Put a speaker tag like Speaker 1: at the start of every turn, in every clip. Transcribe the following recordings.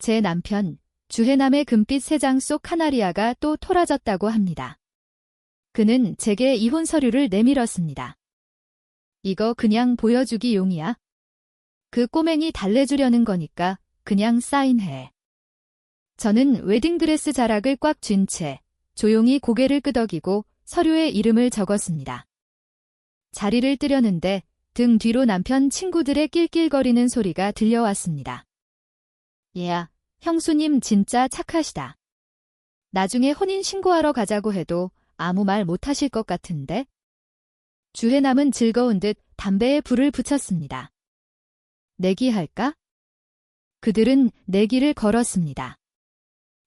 Speaker 1: 제 남편, 주해남의 금빛 새장 속 카나리아가 또 토라졌다고 합니다. 그는 제게 이혼 서류를 내밀었습니다. 이거 그냥 보여주기 용이야? 그 꼬맹이 달래주려는 거니까 그냥 사인해. 저는 웨딩드레스 자락을 꽉 쥔 채 조용히 고개를 끄덕이고 서류에 이름을 적었습니다. 자리를 뜨려는데 등 뒤로 남편 친구들의 낄낄거리는 소리가 들려왔습니다. 얘야, 형수님 진짜 착하시다. 나중에 혼인 신고하러 가자고 해도 아무 말 못하실 것 같은데? 주해남은 즐거운 듯 담배에 불을 붙였습니다. 내기할까? 그들은 내기를 걸었습니다.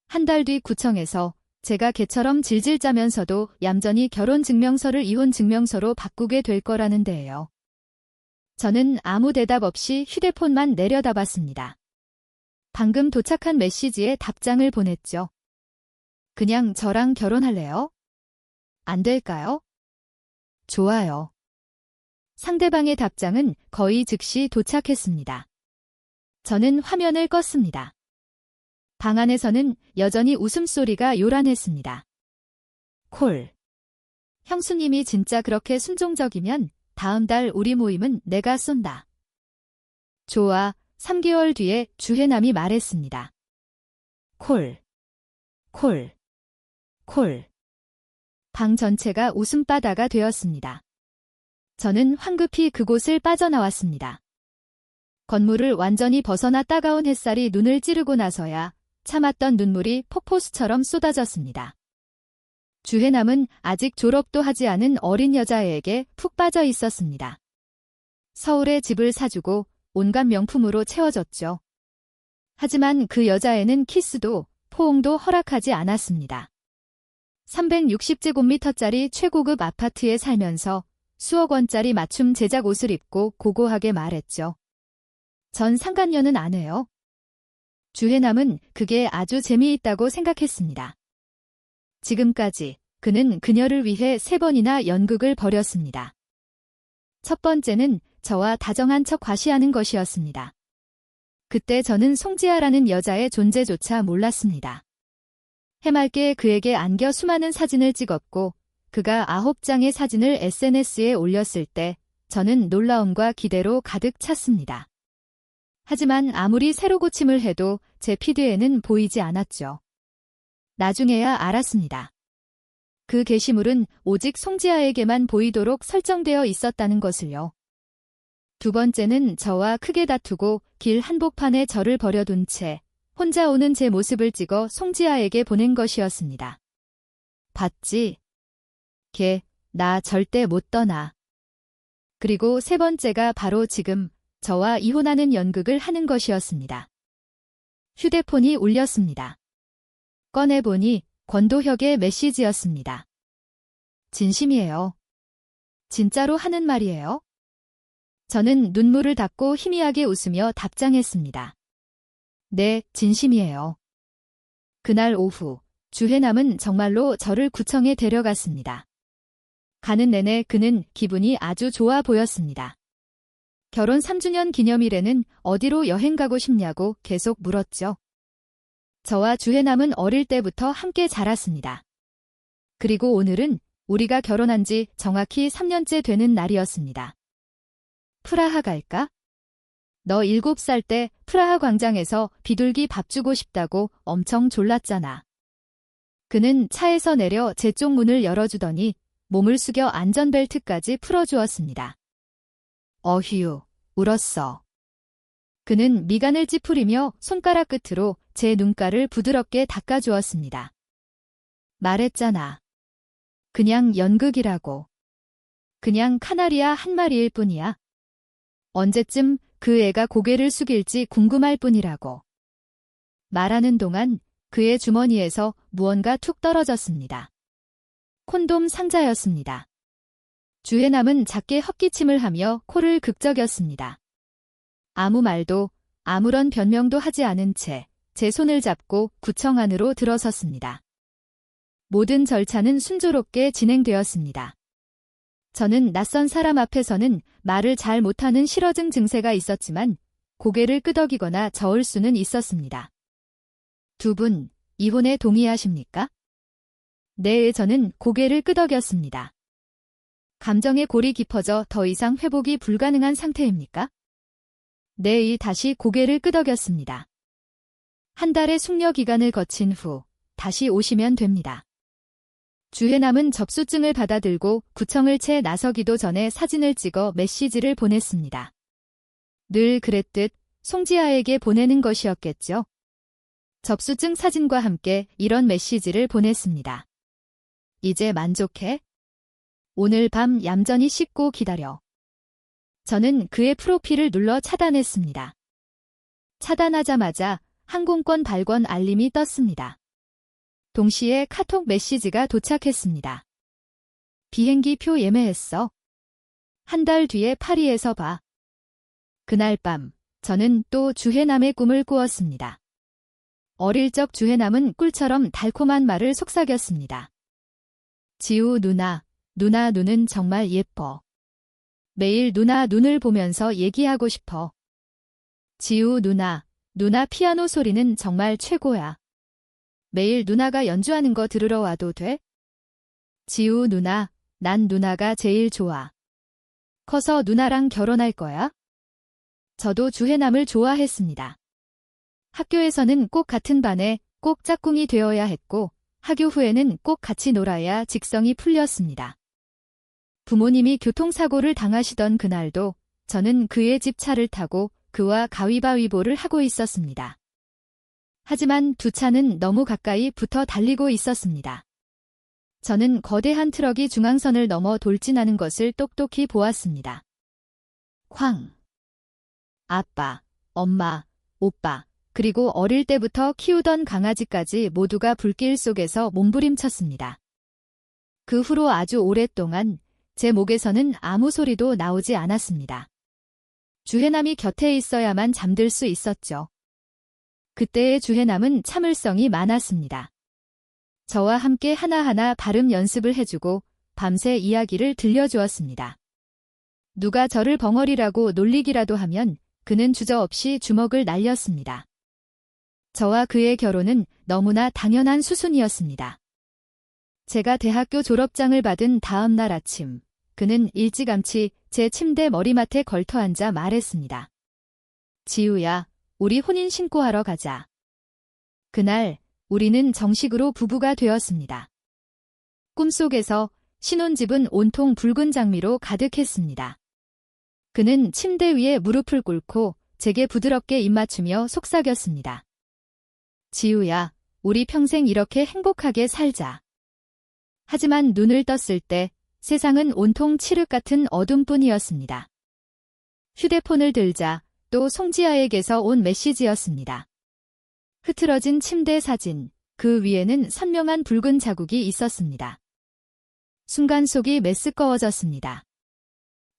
Speaker 1: 한 달 뒤 구청에서 제가 개처럼 질질 짜면서도 얌전히 결혼증명서를 이혼증명서로 바꾸게 될 거라는 데예요. 저는 아무 대답 없이 휴대폰만 내려다봤습니다. 방금 도착한 메시지에 답장을 보냈죠. 그냥 저랑 결혼할래요? 안 될까요? 좋아요. 상대방의 답장은 거의 즉시 도착했습니다. 저는 화면을 껐습니다. 방 안에서는 여전히 웃음소리가 요란했습니다. 콜. 형수님이 진짜 그렇게 순종적이면 다음 달 우리 모임은 내가 쏜다. 좋아. 3개월 뒤에 주해남이 말했습니다. 콜. 콜. 콜. 방 전체가 웃음바다가 되었습니다. 저는 황급히 그곳을 빠져나왔습니다. 건물을 완전히 벗어나 따가운 햇살이 눈을 찌르고 나서야 참았던 눈물이 폭포수처럼 쏟아졌습니다. 주해남은 아직 졸업도 하지 않은 어린 여자애에게 푹 빠져 있었습니다. 서울에 집을 사주고 온갖 명품으로 채워줬죠. 하지만 그 여자애는 키스도 포옹도 허락하지 않았습니다. 360제곱미터짜리 최고급 아파트에 살면서 수억 원짜리 맞춤 제작 옷을 입고 고고하게 말했죠. 전 상간녀는 안 해요. 주해남은 그게 아주 재미있다고 생각했습니다. 지금까지 그는 그녀를 위해 3번이나 연극을 벌였습니다. 첫 번째는 저와 다정한 척 과시하는 것이었습니다. 그때 저는 송지아라는 여자의 존재조차 몰랐습니다. 해맑게 그에게 안겨 수많은 사진을 찍었고 그가 9장의 사진을 SNS에 올렸을 때 저는 놀라움과 기대로 가득 찼습니다. 하지만 아무리 새로 고침을 해도 제 피드에는 보이지 않았죠. 나중에야 알았습니다. 그 게시물은 오직 송지아에게만 보이도록 설정되어 있었다는 것을요. 두 번째는 저와 크게 다투고 길 한복판에 저를 버려둔 채 혼자 오는 제 모습을 찍어 송지아에게 보낸 것이었습니다. 봤지? 걔, 나 절대 못 떠나. 그리고 세 번째가 바로 지금 저와 이혼하는 연극을 하는 것이었습니다. 휴대폰이 울렸습니다. 꺼내보니 권도혁의 메시지였습니다. 진심이에요. 진짜로 하는 말이에요? 저는 눈물을 닦고 희미하게 웃으며 답장했습니다. 네, 진심이에요. 그날 오후, 주해남은 정말로 저를 구청에 데려갔습니다. 가는 내내 그는 기분이 아주 좋아 보였습니다. 결혼 3주년 기념일에는 어디로 여행 가고 싶냐고 계속 물었죠. 저와 주해남은 어릴 때부터 함께 자랐습니다. 그리고 오늘은 우리가 결혼한 지 정확히 3년째 되는 날이었습니다. 프라하 갈까? 너 7살 때 프라하 광장에서 비둘기 밥 주고 싶다고 엄청 졸랐잖아. 그는 차에서 내려 제 쪽 문을 열어주더니 몸을 숙여 안전벨트까지 풀어주었습니다. 어휴, 울었어. 그는 미간을 찌푸리며 손가락 끝으로 제 눈가를 부드럽게 닦아주었습니다. 말했잖아. 그냥 연극이라고. 그냥 카나리아 한 마리일 뿐이야. 언제쯤 그 애가 고개를 숙일지 궁금할 뿐이라고. 말하는 동안 그의 주머니에서 무언가 툭 떨어졌습니다. 콘돔 상자였습니다. 주해남은 작게 헛기침을 하며 코를 극적였습니다. 아무 말도 아무런 변명도 하지 않은 채 제 손을 잡고 구청 안으로 들어섰습니다. 모든 절차는 순조롭게 진행되었습니다. 저는 낯선 사람 앞에서는 말을 잘 못하는 실어증 증세가 있었지만 고개를 끄덕이거나 저을 수는 있었습니다. 두 분, 이혼에 동의하십니까? 네, 저는 고개를 끄덕였습니다. 감정의 골이 깊어져 더 이상 회복이 불가능한 상태입니까? 네, 다시 고개를 끄덕였습니다. 한 달의 숙려 기간을 거친 후 다시 오시면 됩니다. 주해남은 접수증을 받아들고 구청을 채 나서기도 전에 사진을 찍어 메시지를 보냈습니다. 늘 그랬듯 송지아에게 보내는 것이었겠죠. 접수증 사진과 함께 이런 메시지를 보냈습니다. 이제 만족해? 오늘 밤 얌전히 씻고 기다려. 저는 그의 프로필을 눌러 차단했습니다. 차단하자마자 항공권 발권 알림이 떴습니다. 동시에 카톡 메시지가 도착했습니다. 비행기 표 예매했어. 한 달 뒤에 파리에서 봐. 그날 밤, 저는 또 주해남의 꿈을 꾸었습니다. 어릴 적 주해남은 꿀처럼 달콤한 말을 속삭였습니다. 지우 누나, 누나 눈은 정말 예뻐. 매일 누나 눈을 보면서 얘기하고 싶어. 지우 누나, 누나 피아노 소리는 정말 최고야. 매일 누나가 연주하는 거 들으러 와도 돼? 지우 누나, 난 누나가 제일 좋아. 커서 누나랑 결혼할 거야? 저도 주해남을 좋아했습니다. 학교에서는 꼭 같은 반에 꼭 짝꿍이 되어야 했고, 학교 후에는 꼭 같이 놀아야 직성이 풀렸습니다. 부모님이 교통사고를 당하시던 그날도 저는 그의 집 차를 타고 그와 가위바위보를 하고 있었습니다. 하지만 두 차는 너무 가까이 붙어 달리고 있었습니다. 저는 거대한 트럭이 중앙선을 넘어 돌진하는 것을 똑똑히 보았습니다. 쾅! 아빠, 엄마, 오빠, 그리고 어릴 때부터 키우던 강아지까지 모두가 불길 속에서 몸부림쳤습니다. 그 후로 아주 오랫동안 제 목에서는 아무 소리도 나오지 않았습니다. 주해남이 곁에 있어야만 잠들 수 있었죠. 그때의 주해남은 참을성이 많았습니다. 저와 함께 하나하나 발음 연습을 해주고 밤새 이야기를 들려주었습니다. 누가 저를 벙어리라고 놀리기라도 하면 그는 주저없이 주먹을 날렸습니다. 저와 그의 결혼은 너무나 당연한 수순이었습니다. 제가 대학교 졸업장을 받은 다음 날 아침, 그는 일찌감치 제 침대 머리맡에 걸터앉아 말했습니다. 지우야, 우리 혼인 신고하러 가자. 그날 우리는 정식으로 부부가 되었습니다. 꿈속에서 신혼집은 온통 붉은 장미로 가득했습니다. 그는 침대 위에 무릎을 꿇고 제게 부드럽게 입맞추며 속삭였습니다. 지우야, 우리 평생 이렇게 행복하게 살자. 하지만 눈을 떴을 때 세상은 온통 칠흑 같은 어둠뿐이었습니다. 휴대폰을 들자 또 송지아에게서 온 메시지였습니다. 흐트러진 침대 사진, 그 위에는 선명한 붉은 자국이 있었습니다. 순간 속이 메스꺼워졌습니다.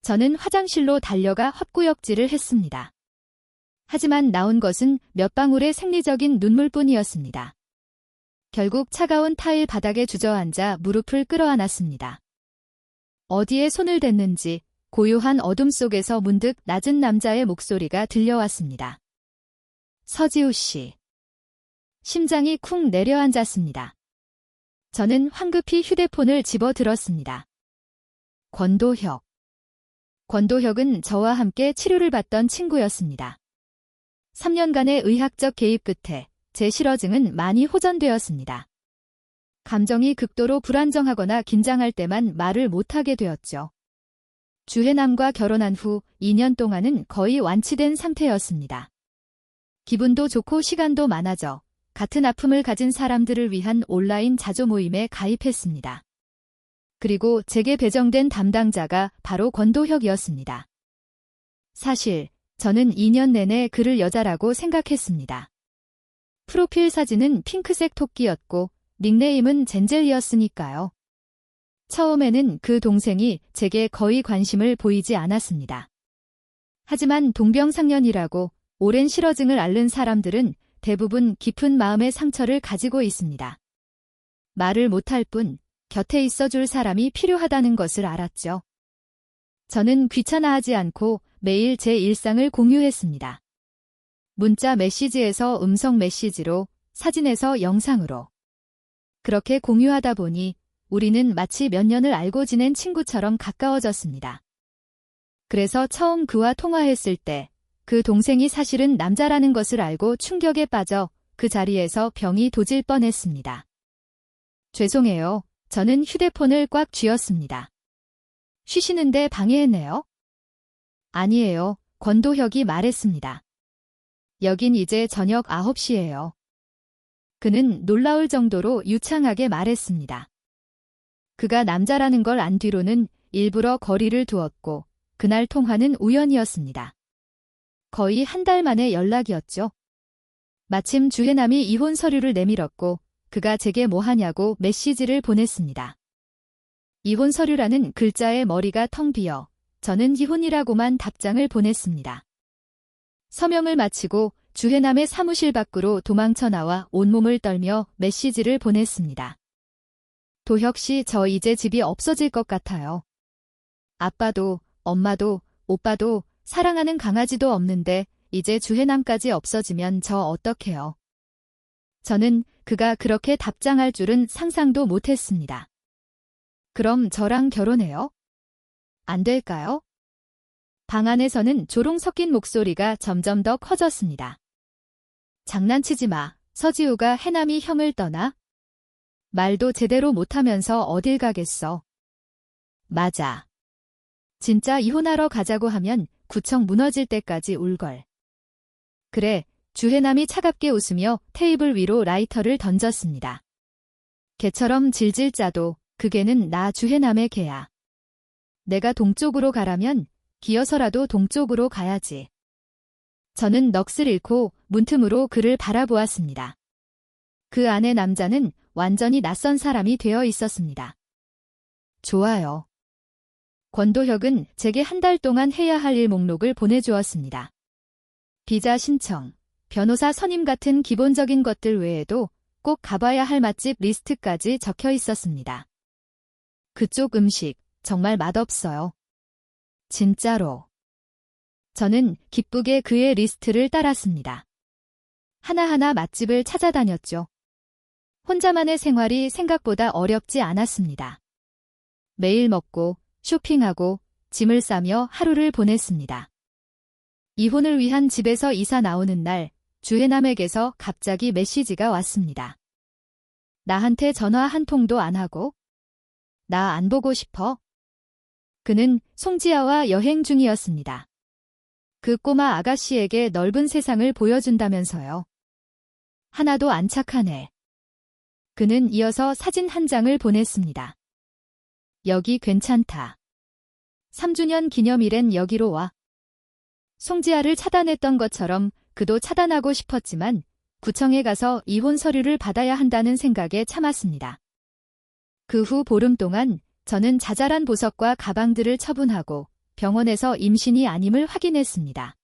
Speaker 1: 저는 화장실로 달려가 헛구역질을 했습니다. 하지만 나온 것은 몇 방울의 생리적인 눈물뿐이었습니다. 결국 차가운 타일 바닥에 주저앉아 무릎을 끌어안았습니다. 어디에 손을 댔는지 고요한 어둠 속에서 문득 낮은 남자의 목소리가 들려왔습니다. 서지우 씨. 심장이 쿵 내려앉았습니다. 저는 황급히 휴대폰을 집어들었습니다. 권도혁. 권도혁은 저와 함께 치료를 받던 친구였습니다. 3년간의 의학적 개입 끝에 제 실어증은 많이 호전되었습니다. 감정이 극도로 불안정하거나 긴장할 때만 말을 못하게 되었죠. 주해남과 결혼한 후 2년 동안은 거의 완치된 상태였습니다. 기분도 좋고 시간도 많아져 같은 아픔을 가진 사람들을 위한 온라인 자조 모임에 가입했습니다. 그리고 제게 배정된 담당자가 바로 권도혁이었습니다. 사실 저는 2년 내내 그를 여자라고 생각했습니다. 프로필 사진은 핑크색 토끼였고 닉네임은 젠젤이었으니까요. 처음에는 그 동생이 제게 거의 관심을 보이지 않았습니다. 하지만 동병상련이라고 오랜 실어증을 앓는 사람들은 대부분 깊은 마음의 상처를 가지고 있습니다. 말을 못할 뿐 곁에 있어줄 사람이 필요하다는 것을 알았죠. 저는 귀찮아하지 않고 매일 제 일상을 공유했습니다. 문자 메시지에서 음성 메시지로 사진에서 영상으로. 그렇게 공유하다 보니 우리는 마치 몇 년을 알고 지낸 친구처럼 가까워졌습니다. 그래서 처음 그와 통화했을 때 그 동생이 사실은 남자라는 것을 알고 충격에 빠져 그 자리에서 병이 도질 뻔했습니다. 죄송해요. 저는 휴대폰을 꽉 쥐었습니다. 쉬시는데 방해했네요? 아니에요. 권도혁이 말했습니다. 여긴 이제 저녁 9시예요. 그는 놀라울 정도로 유창하게 말했습니다. 그가 남자라는 걸 안 뒤로는 일부러 거리를 두었고 그날 통화는 우연이었습니다. 거의 한 달 만에 연락이었죠. 마침 주혜남이 이혼 서류를 내밀었고 그가 제게 뭐 하냐고 메시지를 보냈습니다. 이혼 서류라는 글자에 머리가 텅 비어 저는 이혼이라고만 답장을 보냈습니다. 서명을 마치고 주혜남의 사무실 밖으로 도망쳐 나와 온몸을 떨며 메시지를 보냈습니다. 도혁 씨, 저 이제 집이 없어질 것 같아요. 아빠도, 엄마도, 오빠도, 사랑하는 강아지도 없는데 이제 주혜남까지 없어지면 저 어떡해요. 저는 그가 그렇게 답장할 줄은 상상도 못했습니다. 그럼 저랑 결혼해요? 안 될까요? 방 안에서는 조롱 섞인 목소리가 점점 더 커졌습니다. 장난치지 마. 서지우가 해남이 형을 떠나? 말도 제대로 못하면서 어딜 가겠어. 맞아. 진짜 이혼하러 가자고 하면 구청 무너질 때까지 울걸. 그래, 주혜남이 차갑게 웃으며 테이블 위로 라이터를 던졌습니다. 개처럼 질질 짜도 그 개는 나 주혜남의 개야. 내가 동쪽으로 가라면 기어서라도 동쪽으로 가야지. 저는 넋을 잃고 문틈으로 그를 바라보았습니다. 그 안에 남자는 완전히 낯선 사람이 되어 있었습니다. 좋아요. 권도혁은 제게 한 달 동안 해야 할 일 목록을 보내주었습니다. 비자 신청, 변호사 선임 같은 기본적인 것들 외에도 꼭 가봐야 할 맛집 리스트까지 적혀 있었습니다. 그쪽 음식 정말 맛없어요. 진짜로. 저는 기쁘게 그의 리스트를 따랐습니다. 하나하나 맛집을 찾아다녔죠. 혼자만의 생활이 생각보다 어렵지 않았습니다. 매일 먹고 쇼핑하고 짐을 싸며 하루를 보냈습니다. 이혼을 위한 집에서 이사 나오는 날 주혜남에게서 갑자기 메시지가 왔습니다. 나한테 전화 한 통도 안 하고? 나 안 보고 싶어? 그는 송지아와 여행 중이었습니다. 그 꼬마 아가씨에게 넓은 세상을 보여준다면서요. 하나도 안 착하네. 그는 이어서 사진 한 장을 보냈습니다. 여기 괜찮다. 3주년 기념일엔 여기로 와. 송지아를 차단했던 것처럼 그도 차단하고 싶었지만 구청에 가서 이혼 서류를 받아야 한다는 생각에 참았습니다. 그 후 보름 동안 저는 자잘한 보석과 가방들을 처분하고 병원에서 임신이 아님을 확인했습니다.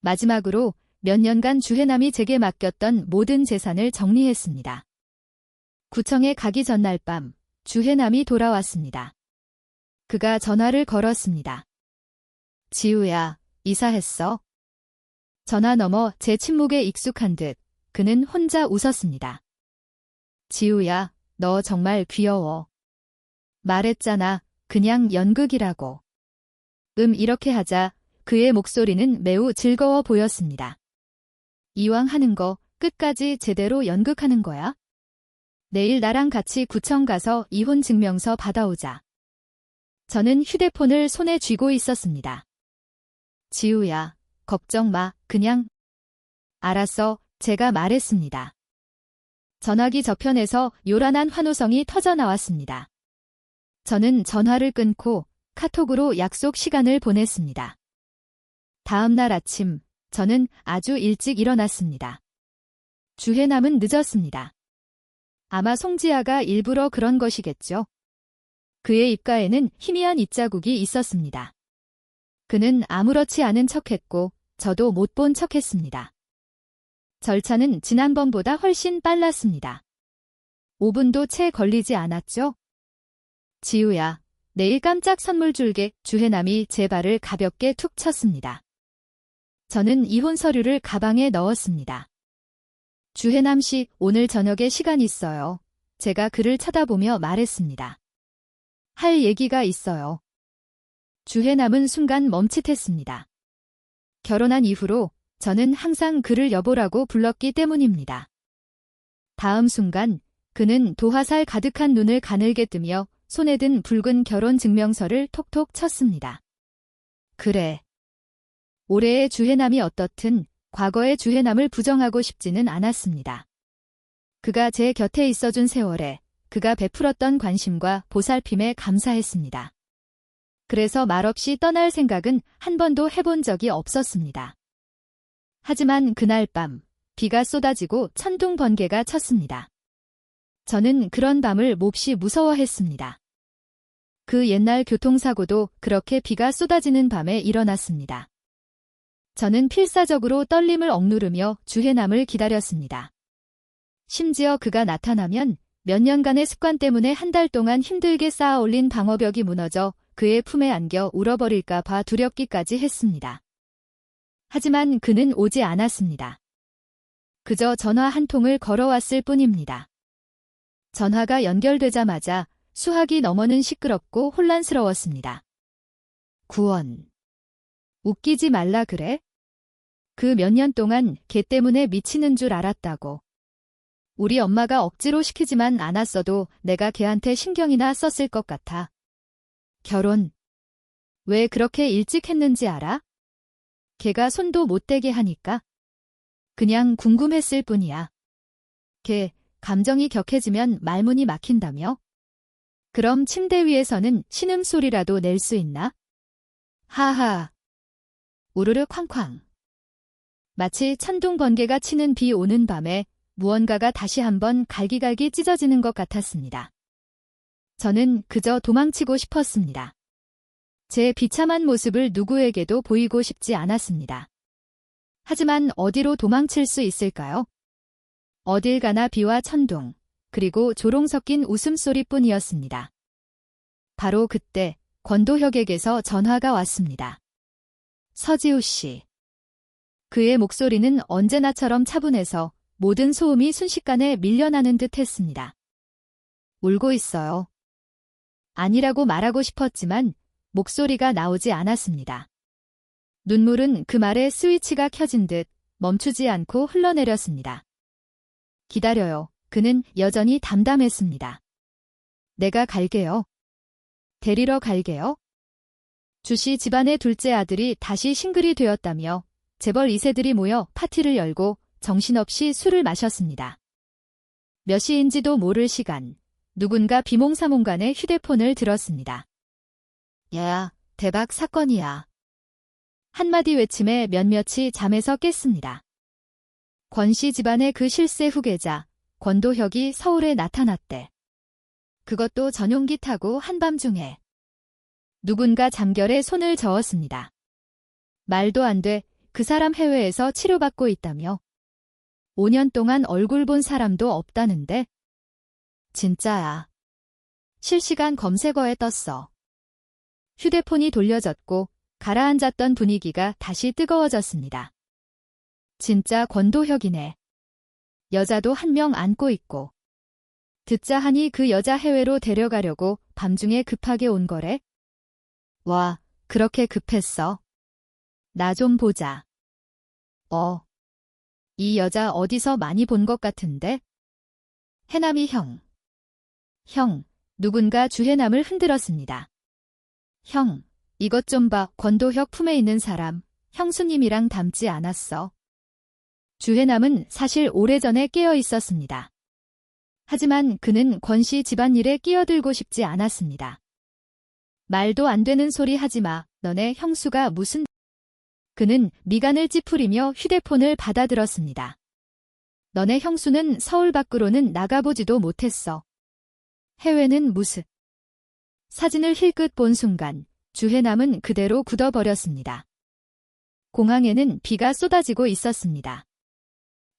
Speaker 1: 마지막으로 몇 년간 주혜남이 제게 맡겼던 모든 재산을 정리했습니다. 구청에 가기 전날 밤 주혜남이 돌아왔습니다. 그가 전화를 걸었습니다. 지우야, 이사했어? 전화 너머 제 침묵에 익숙한 듯 그는 혼자 웃었습니다. 지우야, 너 정말 귀여워. 말했잖아, 그냥 연극이라고. 이렇게 하자 그의 목소리는 매우 즐거워 보였습니다. 이왕 하는 거 끝까지 제대로 연극하는 거야? 내일 나랑 같이 구청 가서 이혼 증명서 받아오자. 저는 휴대폰을 손에 쥐고 있었습니다. 지우야, 걱정 마, 그냥. 알았어, 제가 말했습니다. 전화기 저편에서 요란한 환호성이 터져 나왔습니다. 저는 전화를 끊고 카톡으로 약속 시간을 보냈습니다. 다음 날 아침, 저는 아주 일찍 일어났습니다. 주혜남은 늦었습니다. 아마 송지아가 일부러 그런 것이겠죠. 그의 입가에는 희미한 입자국이 있었습니다. 그는 아무렇지 않은 척했고 저도 못 본 척했습니다. 절차는 지난번보다 훨씬 빨랐습니다. 5분도 채 걸리지 않았죠? 지우야, 내일 깜짝 선물 줄게. 주혜남이 제 발을 가볍게 툭 쳤습니다. 저는 이혼 서류를 가방에 넣었습니다. 주해남 씨, 오늘 저녁에 시간 있어요. 제가 그를 쳐다보며 말했습니다. 할 얘기가 있어요. 주해남은 순간 멈칫했습니다. 결혼한 이후로 저는 항상 그를 여보라고 불렀기 때문입니다. 다음 순간 그는 도화살 가득한 눈을 가늘게 뜨며 손에 든 붉은 결혼 증명서를 톡톡 쳤습니다. 그래. 올해의 주해남이 어떻든 과거의 주해남을 부정하고 싶지는 않았습니다. 그가 제 곁에 있어준 세월에 그가 베풀었던 관심과 보살핌에 감사했습니다. 그래서 말없이 떠날 생각은 한 번도 해본 적이 없었습니다. 하지만 그날 밤 비가 쏟아지고 천둥 번개가 쳤습니다. 저는 그런 밤을 몹시 무서워했습니다. 그 옛날 교통사고도 그렇게 비가 쏟아지는 밤에 일어났습니다. 저는 필사적으로 떨림을 억누르며 주해남을 기다렸습니다. 심지어 그가 나타나면 몇 년간의 습관 때문에 한 달 동안 힘들게 쌓아 올린 방어벽이 무너져 그의 품에 안겨 울어버릴까 봐 두렵기까지 했습니다. 하지만 그는 오지 않았습니다. 그저 전화 한 통을 걸어왔을 뿐입니다. 전화가 연결되자마자 수학이 너머는 시끄럽고 혼란스러웠습니다. 구원. 웃기지 말라 그래? 그 몇 년 동안 걔 때문에 미치는 줄 알았다고. 우리 엄마가 억지로 시키지만 않았어도 내가 걔한테 신경이나 썼을 것 같아. 결혼. 왜 그렇게 일찍 했는지 알아? 걔가 손도 못 대게 하니까. 그냥 궁금했을 뿐이야. 걔 감정이 격해지면 말문이 막힌다며? 그럼 침대 위에서는 신음소리라도 낼 수 있나? 하하. 우르르 쾅쾅. 마치 천둥 번개가 치는 비 오는 밤에 무언가가 다시 한번 갈기갈기 찢어지는 것 같았습니다. 저는 그저 도망치고 싶었습니다. 제 비참한 모습을 누구에게도 보이고 싶지 않았습니다. 하지만 어디로 도망칠 수 있을까요? 어딜 가나 비와 천둥, 그리고 조롱 섞인 웃음소리뿐이었습니다. 바로 그때 권도혁에게서 전화가 왔습니다. 서지우 씨. 그의 목소리는 언제나처럼 차분해서 모든 소음이 순식간에 밀려나는 듯 했습니다. 울고 있어요. 아니라고 말하고 싶었지만 목소리가 나오지 않았습니다. 눈물은 그 말에 스위치가 켜진 듯 멈추지 않고 흘러내렸습니다. 기다려요. 그는 여전히 담담했습니다. 내가 갈게요. 데리러 갈게요. 주씨 집안의 둘째 아들이 다시 싱글이 되었다며 재벌 2세들이 모여 파티를 열고 정신없이 술을 마셨습니다. 몇 시인지도 모를 시간, 누군가 비몽사몽간에 휴대폰을 들었습니다. 야, 대박 사건이야. 한마디 외침에 몇몇이 잠에서 깼습니다. 권씨 집안의 그 실세 후계자, 권도혁이 서울에 나타났대. 그것도 전용기 타고 한밤중에. 누군가 잠결에 손을 저었습니다. 말도 안 돼, 그 사람 해외에서 치료받고 있다며. 5년 동안 얼굴 본 사람도 없다는데? 진짜야. 실시간 검색어에 떴어. 휴대폰이 돌려졌고 가라앉았던 분위기가 다시 뜨거워졌습니다. 진짜 권도혁이네. 여자도 한 명 안고 있고. 듣자 하니 그 여자 해외로 데려가려고 밤중에 급하게 온 거래? 와, 그렇게 급했어. 나 좀 보자. 이 여자 어디서 많이 본 것 같은데? 해남이 형. 형, 누군가 주해남을 흔들었습니다. 형, 이것 좀 봐. 권도혁 품에 있는 사람, 형수님이랑 닮지 않았어. 주해남은 사실 오래전에 깨어 있었습니다. 하지만 그는 권씨 집안일에 끼어들고 싶지 않았습니다. 말도 안 되는 소리 하지 마. 너네 형수가 무슨... 그는 미간을 찌푸리며 휴대폰을 받아들었습니다. 너네 형수는 서울 밖으로는 나가보지도 못했어. 해외는 무슨... 사진을 힐끗 본 순간 주해남은 그대로 굳어버렸습니다. 공항에는 비가 쏟아지고 있었습니다.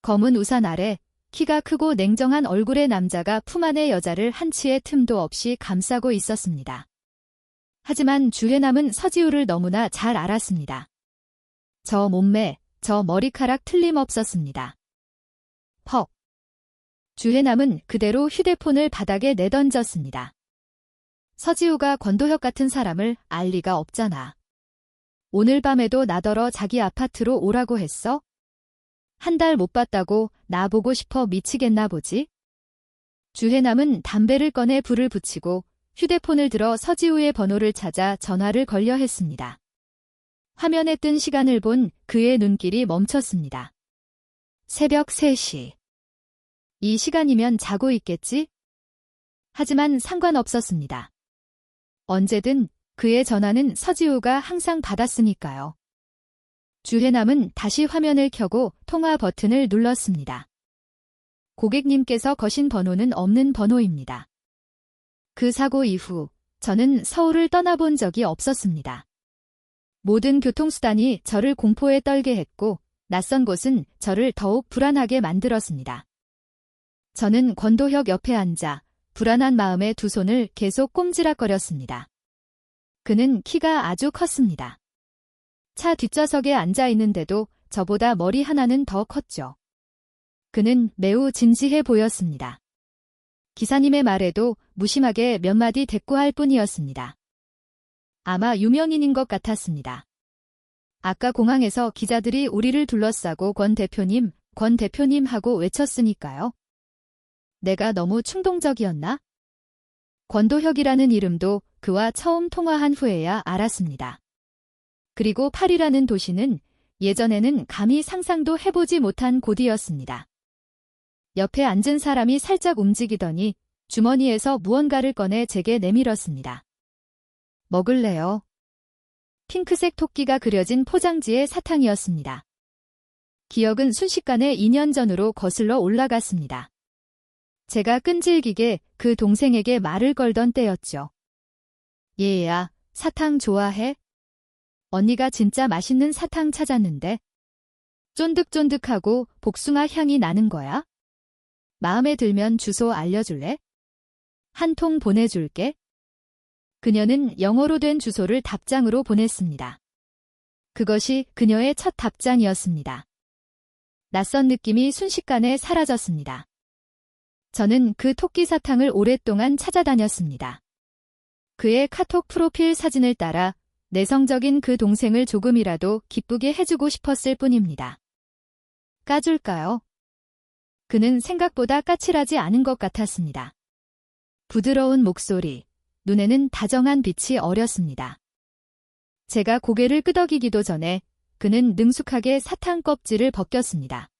Speaker 1: 검은 우산 아래 키가 크고 냉정한 얼굴의 남자가 품 안의 여자를 한치의 틈도 없이 감싸고 있었습니다. 하지만 주해남은 서지우를 너무나 잘 알았습니다. 저 몸매, 저 머리카락 틀림없었습니다. 퍽. 주해남은 그대로 휴대폰을 바닥에 내던졌습니다. 서지우가 권도혁 같은 사람을 알 리가 없잖아. 오늘 밤에도 나더러 자기 아파트로 오라고 했어? 한 달 못 봤다고 나보고 싶어 미치겠나 보지? 주해남은 담배를 꺼내 불을 붙이고 휴대폰을 들어 서지우의 번호를 찾아 전화를 걸려 했습니다. 화면에 뜬 시간을 본 그의 눈길이 멈췄습니다. 새벽 3시. 이 시간이면 자고 있겠지? 하지만 상관없었습니다. 언제든 그의 전화는 서지우가 항상 받았으니까요. 주해남은 다시 화면을 켜고 통화 버튼을 눌렀습니다. 고객님께서 거신 번호는 없는 번호입니다. 그 사고 이후 저는 서울을 떠나본 적이 없었습니다. 모든 교통수단이 저를 공포에 떨게 했고 낯선 곳은 저를 더욱 불안하게 만들었습니다. 저는 권도혁 옆에 앉아 불안한 마음에 두 손을 계속 꼼지락거렸습니다. 그는 키가 아주 컸습니다. 차 뒷좌석에 앉아 있는데도 저보다 머리 하나는 더 컸죠. 그는 매우 진지해 보였습니다. 기사님의 말에도 무심하게 몇 마디 대꾸할 뿐이었습니다. 아마 유명인인 것 같았습니다. 아까 공항에서 기자들이 우리를 둘러싸고 권 대표님 하고 외쳤으니까요. 내가 너무 충동적이었나? 권도혁이라는 이름도 그와 처음 통화한 후에야 알았습니다. 그리고 파리라는 도시는 예전에는 감히 상상도 해보지 못한 곳이었습니다. 옆에 앉은 사람이 살짝 움직이더니 주머니에서 무언가를 꺼내 제게 내밀었습니다. 먹을래요? 핑크색 토끼가 그려진 포장지의 사탕이었습니다. 기억은 순식간에 2년 전으로 거슬러 올라갔습니다. 제가 끈질기게 그 동생에게 말을 걸던 때였죠. 얘야, 사탕 좋아해? 언니가 진짜 맛있는 사탕 찾았는데. 쫀득쫀득하고 복숭아 향이 나는 거야? 마음에 들면 주소 알려줄래? 한 통 보내줄게. 그녀는 영어로 된 주소를 답장으로 보냈습니다. 그것이 그녀의 첫 답장이었습니다. 낯선 느낌이 순식간에 사라졌습니다. 저는 그 토끼 사탕을 오랫동안 찾아다녔습니다. 그의 카톡 프로필 사진을 따라 내성적인 그 동생을 조금이라도 기쁘게 해주고 싶었을 뿐입니다. 까줄까요? 그는 생각보다 까칠하지 않은 것 같았습니다. 부드러운 목소리, 눈에는 다정한 빛이 어렸습니다. 제가 고개를 끄덕이기도 전에 그는 능숙하게 사탕 껍질을 벗겼습니다.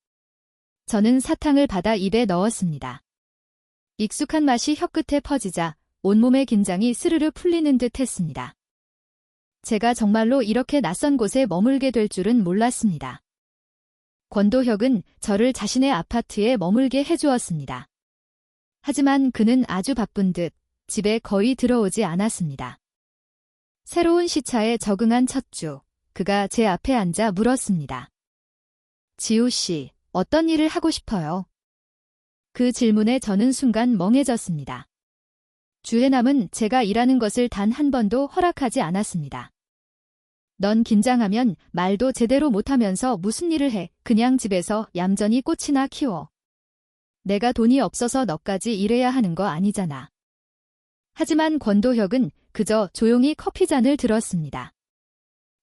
Speaker 1: 저는 사탕을 받아 입에 넣었습니다. 익숙한 맛이 혀끝에 퍼지자 온몸의 긴장이 스르르 풀리는 듯 했습니다. 제가 정말로 이렇게 낯선 곳에 머물게 될 줄은 몰랐습니다. 권도혁은 저를 자신의 아파트에 머물게 해주었습니다. 하지만 그는 아주 바쁜 듯 집에 거의 들어오지 않았습니다. 새로운 시차에 적응한 첫 주, 그가 제 앞에 앉아 물었습니다. 지우 씨, 어떤 일을 하고 싶어요? 그 질문에 저는 순간 멍해졌습니다. 주해남은 제가 일하는 것을 단 한 번도 허락하지 않았습니다. 넌 긴장하면 말도 제대로 못하면서 무슨 일을 해. 그냥 집에서 얌전히 꽃이나 키워. 내가 돈이 없어서 너까지 일해야 하는 거 아니잖아. 하지만 권도혁은 그저 조용히 커피잔을 들었습니다.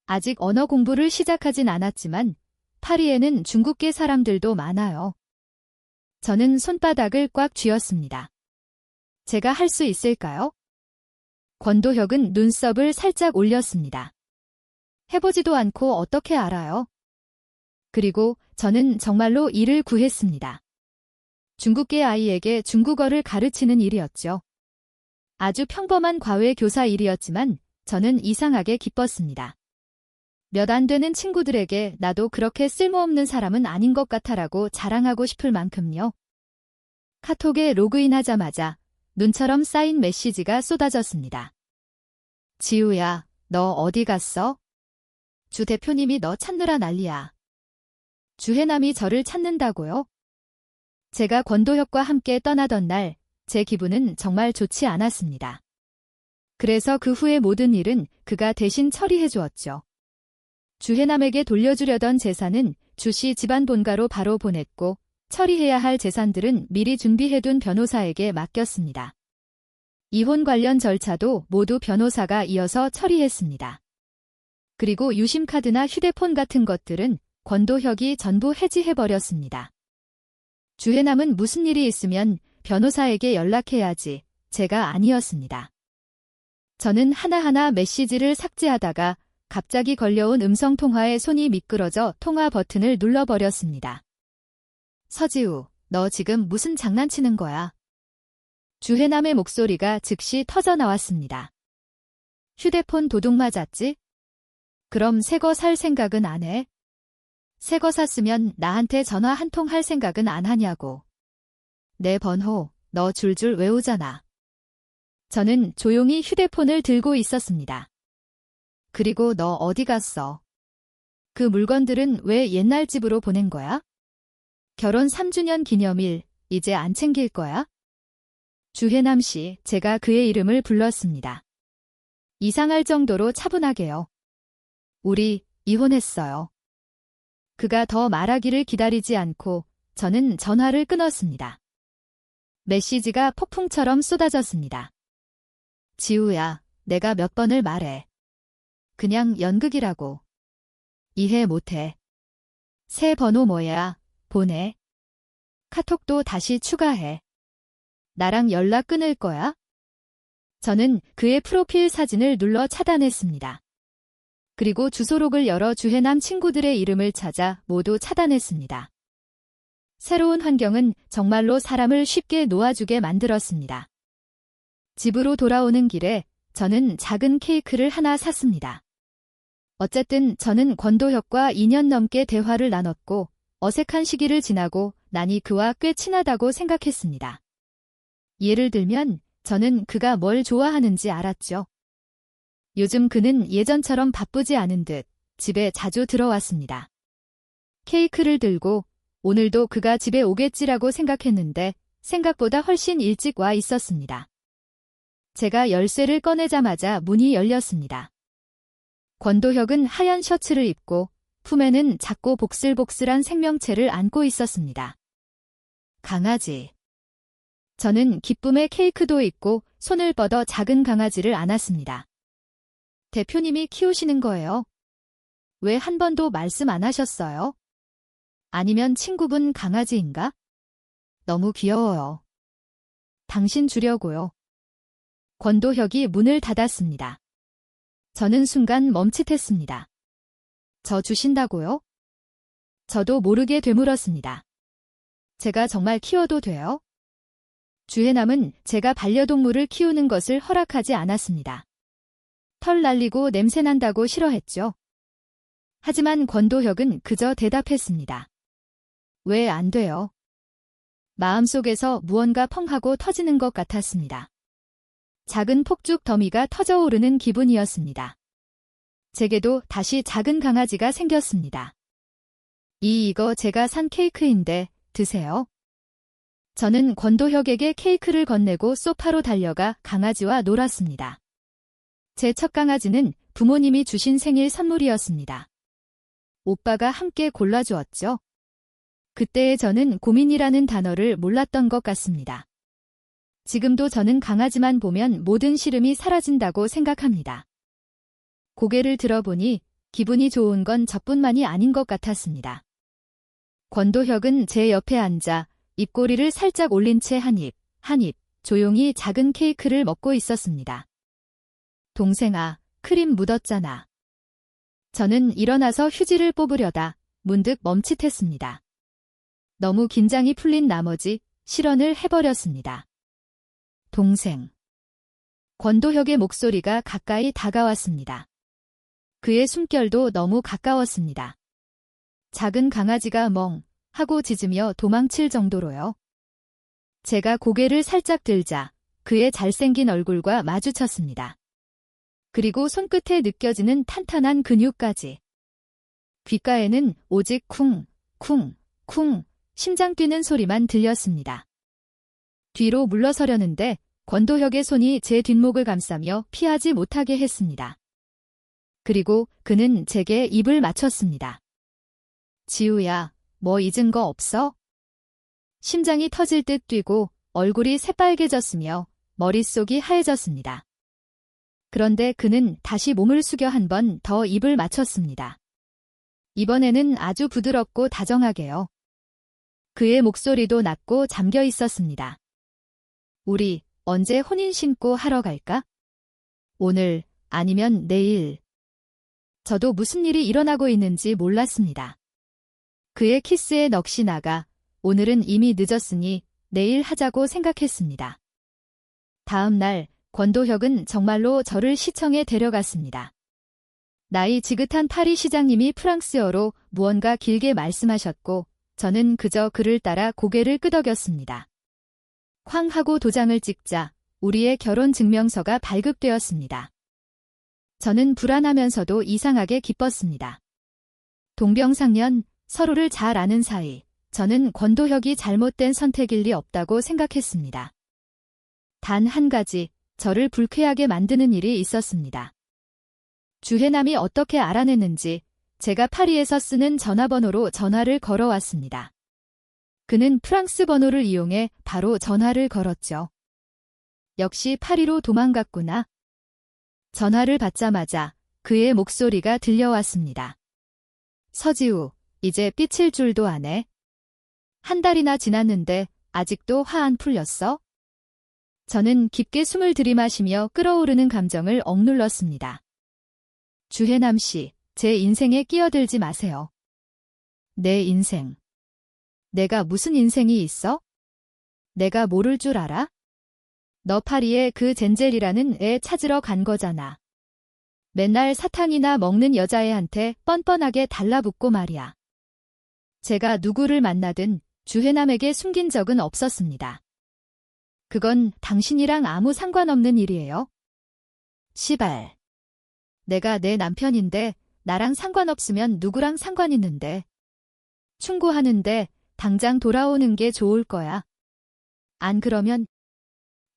Speaker 1: 아직 언어 공부를 시작하진 않았지만 파리에는 중국계 사람들도 많아요. 저는 손바닥을 꽉 쥐었습니다. 제가 할 수 있을까요? 권도혁은 눈썹을 살짝 올렸습니다. 해보지도 않고 어떻게 알아요? 그리고 저는 정말로 일을 구했습니다. 중국계 아이에게 중국어를 가르치는 일이었죠. 아주 평범한 과외 교사 일이었지만 저는 이상하게 기뻤습니다. 몇 안 되는 친구들에게 나도 그렇게 쓸모없는 사람은 아닌 것 같아라고 자랑하고 싶을 만큼요. 카톡에 로그인하자마자 눈처럼 쌓인 메시지가 쏟아졌습니다. 지우야, 너 어디 갔어? 주 대표님이 너 찾느라 난리야. 주해남이 저를 찾는다고요? 제가 권도혁과 함께 떠나던 날, 제 기분은 정말 좋지 않았습니다. 그래서 그 후의 모든 일은 그가 대신 처리해 주었죠. 주해남에게 돌려주려던 재산은 주씨 집안 본가로 바로 보냈고 처리해야 할 재산들은 미리 준비해둔 변호사에게 맡겼습니다. 이혼 관련 절차도 모두 변호사가 이어서 처리했습니다. 그리고 유심카드나 휴대폰 같은 것들은 권도혁이 전부 해지해버렸습니다. 주해남은 무슨 일이 있으면 변호사에게 연락해야지, 제가 아니었습니다. 저는 하나하나 메시지를 삭제하다가 갑자기 걸려온 음성통화에 손이 미끄러져 통화 버튼을 눌러버렸습니다. 서지우, 너 지금 무슨 장난치는 거야? 주해남의 목소리가 즉시 터져나왔습니다. 휴대폰 도둑 맞았지? 그럼 새거 살 생각은 안 해? 새거 샀으면 나한테 전화 한 통 할 생각은 안 하냐고. 내 번호 너 줄줄 외우잖아. 저는 조용히 휴대폰을 들고 있었습니다. 그리고 너 어디 갔어? 그 물건들은 왜 옛날 집으로 보낸 거야? 결혼 3주년 기념일 이제 안 챙길 거야? 주해남 씨, 제가 그의 이름을 불렀습니다. 이상할 정도로 차분하게요. 우리 이혼했어요. 그가 더 말하기를 기다리지 않고 저는 전화를 끊었습니다. 메시지가 폭풍처럼 쏟아졌습니다. 지우야, 내가 몇 번을 말해. 그냥 연극이라고. 이해 못해. 새 번호 뭐야? 보내. 카톡도 다시 추가해. 나랑 연락 끊을 거야? 저는 그의 프로필 사진을 눌러 차단했습니다. 그리고 주소록을 열어 주해남 친구들의 이름을 찾아 모두 차단했습니다. 새로운 환경은 정말로 사람을 쉽게 놓아주게 만들었습니다. 집으로 돌아오는 길에 저는 작은 케이크를 하나 샀습니다. 어쨌든 저는 권도혁과 2년 넘게 대화를 나눴고 어색한 시기를 지나고 나니 그와 꽤 친하다고 생각했습니다. 예를 들면 저는 그가 뭘 좋아하는지 알았죠. 요즘 그는 예전처럼 바쁘지 않은 듯 집에 자주 들어왔습니다. 케이크를 들고 오늘도 그가 집에 오겠지라고 생각했는데 생각보다 훨씬 일찍 와 있었습니다. 제가 열쇠를 꺼내자마자 문이 열렸습니다. 권도혁은 하얀 셔츠를 입고 품에는 작고 복슬복슬한 생명체를 안고 있었습니다. 강아지. 저는 기쁨에 케이크도 있고 손을 뻗어 작은 강아지를 안았습니다. 대표님이 키우시는 거예요? 왜 한 번도 말씀 안 하셨어요? 아니면 친구분 강아지인가? 너무 귀여워요. 당신 주려고요. 권도혁이 문을 닫았습니다. 저는 순간 멈칫했습니다. 저 주신다고요? 저도 모르게 되물었습니다. 제가 정말 키워도 돼요? 주해남은 제가 반려동물을 키우는 것을 허락하지 않았습니다. 털 날리고 냄새난다고 싫어했죠. 하지만 권도혁은 그저 대답했습니다. 왜 안 돼요? 마음속에서 무언가 펑 하고 터지는 것 같았습니다. 작은 폭죽 더미가 터져오르는 기분이었습니다. 제게도 다시 작은 강아지가 생겼습니다. 이거 제가 산 케이크인데 드세요. 저는 권도혁에게 케이크를 건네고 소파로 달려가 강아지와 놀았습니다. 제 첫 강아지는 부모님이 주신 생일 선물이었습니다. 오빠가 함께 골라주었죠. 그때의 저는 고민이라는 단어를 몰랐던 것 같습니다. 지금도 저는 강아지만 보면 모든 시름이 사라진다고 생각합니다. 고개를 들어보니 기분이 좋은 건 저뿐만이 아닌 것 같았습니다. 권도혁은 제 옆에 앉아 입꼬리를 살짝 올린 채 한 입 조용히 작은 케이크를 먹고 있었습니다. 동생아, 크림 묻었잖아. 저는 일어나서 휴지를 뽑으려다 문득 멈칫했습니다. 너무 긴장이 풀린 나머지 실언을 해버렸습니다. 동생. 권도혁의 목소리가 가까이 다가왔습니다. 그의 숨결도 너무 가까웠습니다. 작은 강아지가 멍 하고 짖으며 도망칠 정도로요. 제가 고개를 살짝 들자 그의 잘생긴 얼굴과 마주쳤습니다. 그리고 손끝에 느껴지는 탄탄한 근육까지. 귓가에는 오직 쿵, 쿵, 쿵 심장 뛰는 소리만 들렸습니다. 뒤로 물러서려는데 권도혁의 손이 제 뒷목을 감싸며 피하지 못하게 했습니다. 그리고 그는 제게 입을 맞췄습니다. 지우야, 뭐 잊은 거 없어? 심장이 터질 듯 뛰고 얼굴이 새빨개졌으며 머릿속이 하얘졌습니다. 그런데 그는 다시 몸을 숙여 한 번 더 입을 맞췄습니다. 이번에는 아주 부드럽고 다정하게요. 그의 목소리도 낮고 잠겨 있었습니다. 우리 언제 혼인 신고 하러 갈까? 오늘 아니면 내일. 저도 무슨 일이 일어나고 있는지 몰랐습니다. 그의 키스에 넋이 나가 오늘은 이미 늦었으니 내일 하자고 생각했습니다. 다음 날 권도혁은 정말로 저를 시청에 데려갔습니다. 나이 지긋한 파리 시장님이 프랑스어로 무언가 길게 말씀하셨고 저는 그저 그를 따라 고개를 끄덕였습니다. 쾅 하고 도장을 찍자 우리의 결혼 증명서가 발급되었습니다. 저는 불안하면서도 이상하게 기뻤습니다. 동병상련, 서로를 잘 아는 사이, 저는 권도혁이 잘못된 선택일 리 없다고 생각했습니다. 단 한 가지, 저를 불쾌하게 만드는 일이 있었습니다. 주해남이 어떻게 알아냈는지 제가 파리에서 쓰는 전화번호로 전화를 걸어왔습니다. 그는 프랑스 번호를 이용해 바로 전화를 걸었죠. 역시 파리로 도망갔구나. 전화를 받자마자 그의 목소리가 들려왔습니다. 서지우, 이제 삐칠 줄도 아네. 한 달이나 지났는데 아직도 화 안 풀렸어? 저는 깊게 숨을 들이마시며 끓어오르는 감정을 억눌렀습니다. 주해남 씨, 제 인생에 끼어들지 마세요. 내 인생. 내가 무슨 인생이 있어? 내가 모를 줄 알아? 너 파리에 그 젠젤이라는 애 찾으러 간 거잖아. 맨날 사탕이나 먹는 여자애한테 뻔뻔하게 달라붙고 말이야. 제가 누구를 만나든 주해남에게 숨긴 적은 없었습니다. 그건 당신이랑 아무 상관없는 일이에요. 시발. 내가 내 남편인데 나랑 상관없으면 누구랑 상관 있는데. 충고하는데 당장 돌아오는 게 좋을 거야. 안 그러면.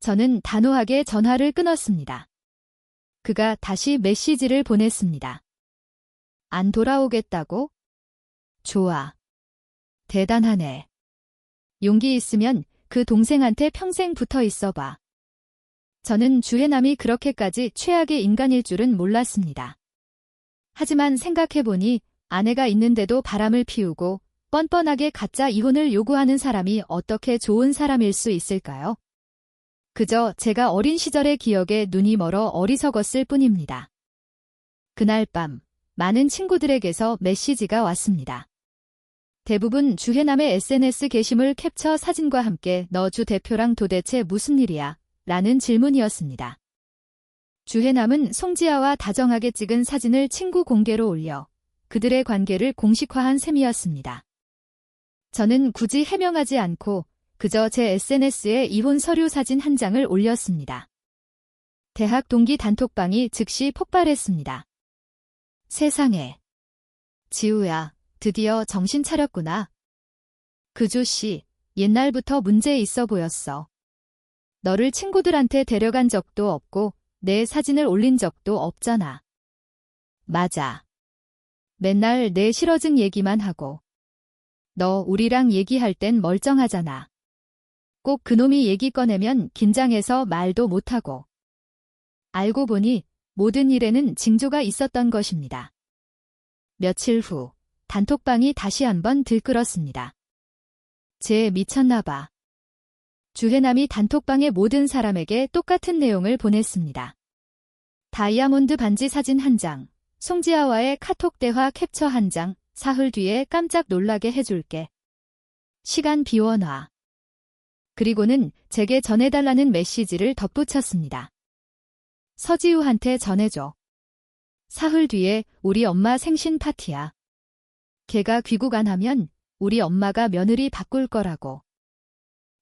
Speaker 1: 저는 단호하게 전화를 끊었습니다. 그가 다시 메시지를 보냈습니다. 안 돌아오겠다고? 좋아. 대단하네. 용기 있으면 그 동생한테 평생 붙어 있어봐. 저는 주해남이 그렇게까지 최악의 인간일 줄은 몰랐습니다. 하지만 생각해보니 아내가 있는데도 바람을 피우고 뻔뻔하게 가짜 이혼을 요구하는 사람이 어떻게 좋은 사람일 수 있을까요? 그저 제가 어린 시절의 기억에 눈이 멀어 어리석었을 뿐입니다. 그날 밤 많은 친구들에게서 메시지가 왔습니다. 대부분 주해남의 SNS 게시물 캡처 사진과 함께 너 주 대표랑 도대체 무슨 일이야? 라는 질문이었습니다. 주해남은 송지아와 다정하게 찍은 사진을 친구 공개로 올려 그들의 관계를 공식화한 셈이었습니다. 저는 굳이 해명하지 않고 그저 제 SNS에 이혼 서류 사진 한 장을 올렸습니다. 대학 동기 단톡방이 즉시 폭발했습니다. 세상에. 지우야, 드디어 정신 차렸구나. 그주씨, 옛날부터 문제 있어 보였어. 너를 친구들한테 데려간 적도 없고 내 사진을 올린 적도 없잖아. 맞아. 맨날 내 싫어증 얘기만 하고. 너 우리랑 얘기할 땐 멀쩡하잖아. 꼭 그놈이 얘기 꺼내면 긴장해서 말도 못하고. 알고 보니 모든 일에는 징조가 있었던 것입니다. 며칠 후 단톡방이 다시 한번 들끓었습니다. 쟤 미쳤나봐. 주해남이 단톡방의 모든 사람에게 똑같은 내용을 보냈습니다. 다이아몬드 반지 사진 한 장, 송지아와의 카톡 대화 캡처 한 장, 사흘 뒤에 깜짝 놀라게 해줄게. 시간 비워놔. 그리고는 제게 전해달라는 메시지를 덧붙였습니다. 서지우한테 전해줘. 사흘 뒤에 우리 엄마 생신 파티야. 걔가 귀국 안 하면 우리 엄마가 며느리 바꿀 거라고.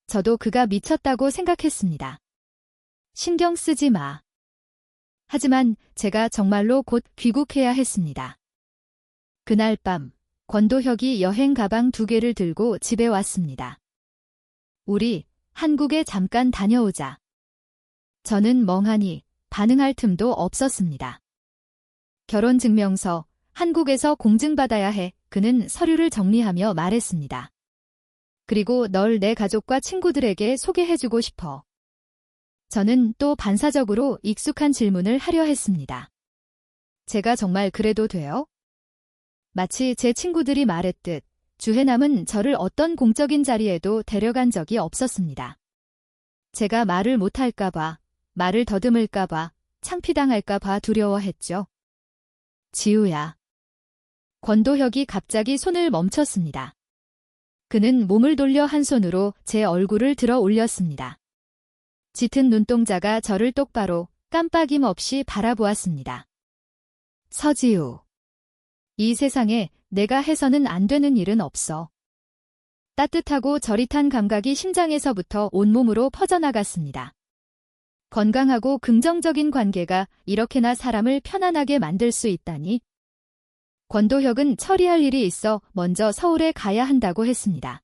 Speaker 1: 저도 그가 미쳤다고 생각했습니다. 신경 쓰지 마. 하지만 제가 정말로 곧 귀국해야 했습니다. 그날 밤 권도혁이 여행 가방 2개를 들고 집에 왔습니다. 우리 한국에 잠깐 다녀오자. 저는 멍하니 반응할 틈도 없었습니다. 결혼증명서, 한국에서 공증받아야 해. 그는 서류를 정리하며 말했습니다. 그리고 널 내 가족과 친구들에게 소개해주고 싶어. 저는 또 반사적으로 익숙한 질문을 하려 했습니다. 제가 정말 그래도 돼요? 마치 제 친구들이 말했듯 주해남은 저를 어떤 공적인 자리에도 데려간 적이 없었습니다. 제가 말을 못할까봐, 말을 더듬을까봐, 창피당할까봐 두려워했죠. 지우야. 권도혁이 갑자기 손을 멈췄습니다. 그는 몸을 돌려 한 손으로 제 얼굴을 들어 올렸습니다. 짙은 눈동자가 저를 똑바로 깜빡임 없이 바라보았습니다. 서지우. 이 세상에 내가 해서는 안 되는 일은 없어. 따뜻하고 저릿한 감각이 심장에서부터 온몸으로 퍼져나갔습니다. 건강하고 긍정적인 관계가 이렇게나 사람을 편안하게 만들 수 있다니. 권도혁은 처리할 일이 있어 먼저 서울에 가야 한다고 했습니다.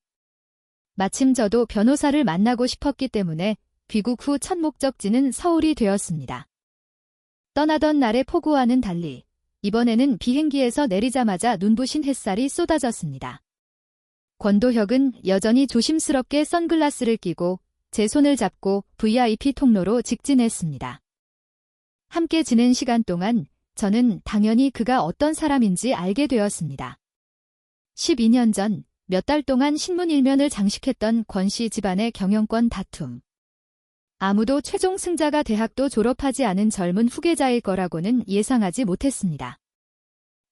Speaker 1: 마침 저도 변호사를 만나고 싶었기 때문에 귀국 후 첫 목적지는 서울이 되었습니다. 떠나던 날의 폭우와는 달리 이번에는 비행기에서 내리자마자 눈부신 햇살이 쏟아졌습니다. 권도혁은 여전히 조심스럽게 선글라스를 끼고 제 손을 잡고 VIP 통로로 직진했습니다. 함께 지낸 시간 동안 저는 당연히 그가 어떤 사람인지 알게 되었습니다. 12년 전 몇 달 동안 신문 일면을 장식했던 권 씨 집안의 경영권 다툼. 아무도 최종 승자가 대학도 졸업하지 않은 젊은 후계자일 거라고는 예상하지 못했습니다.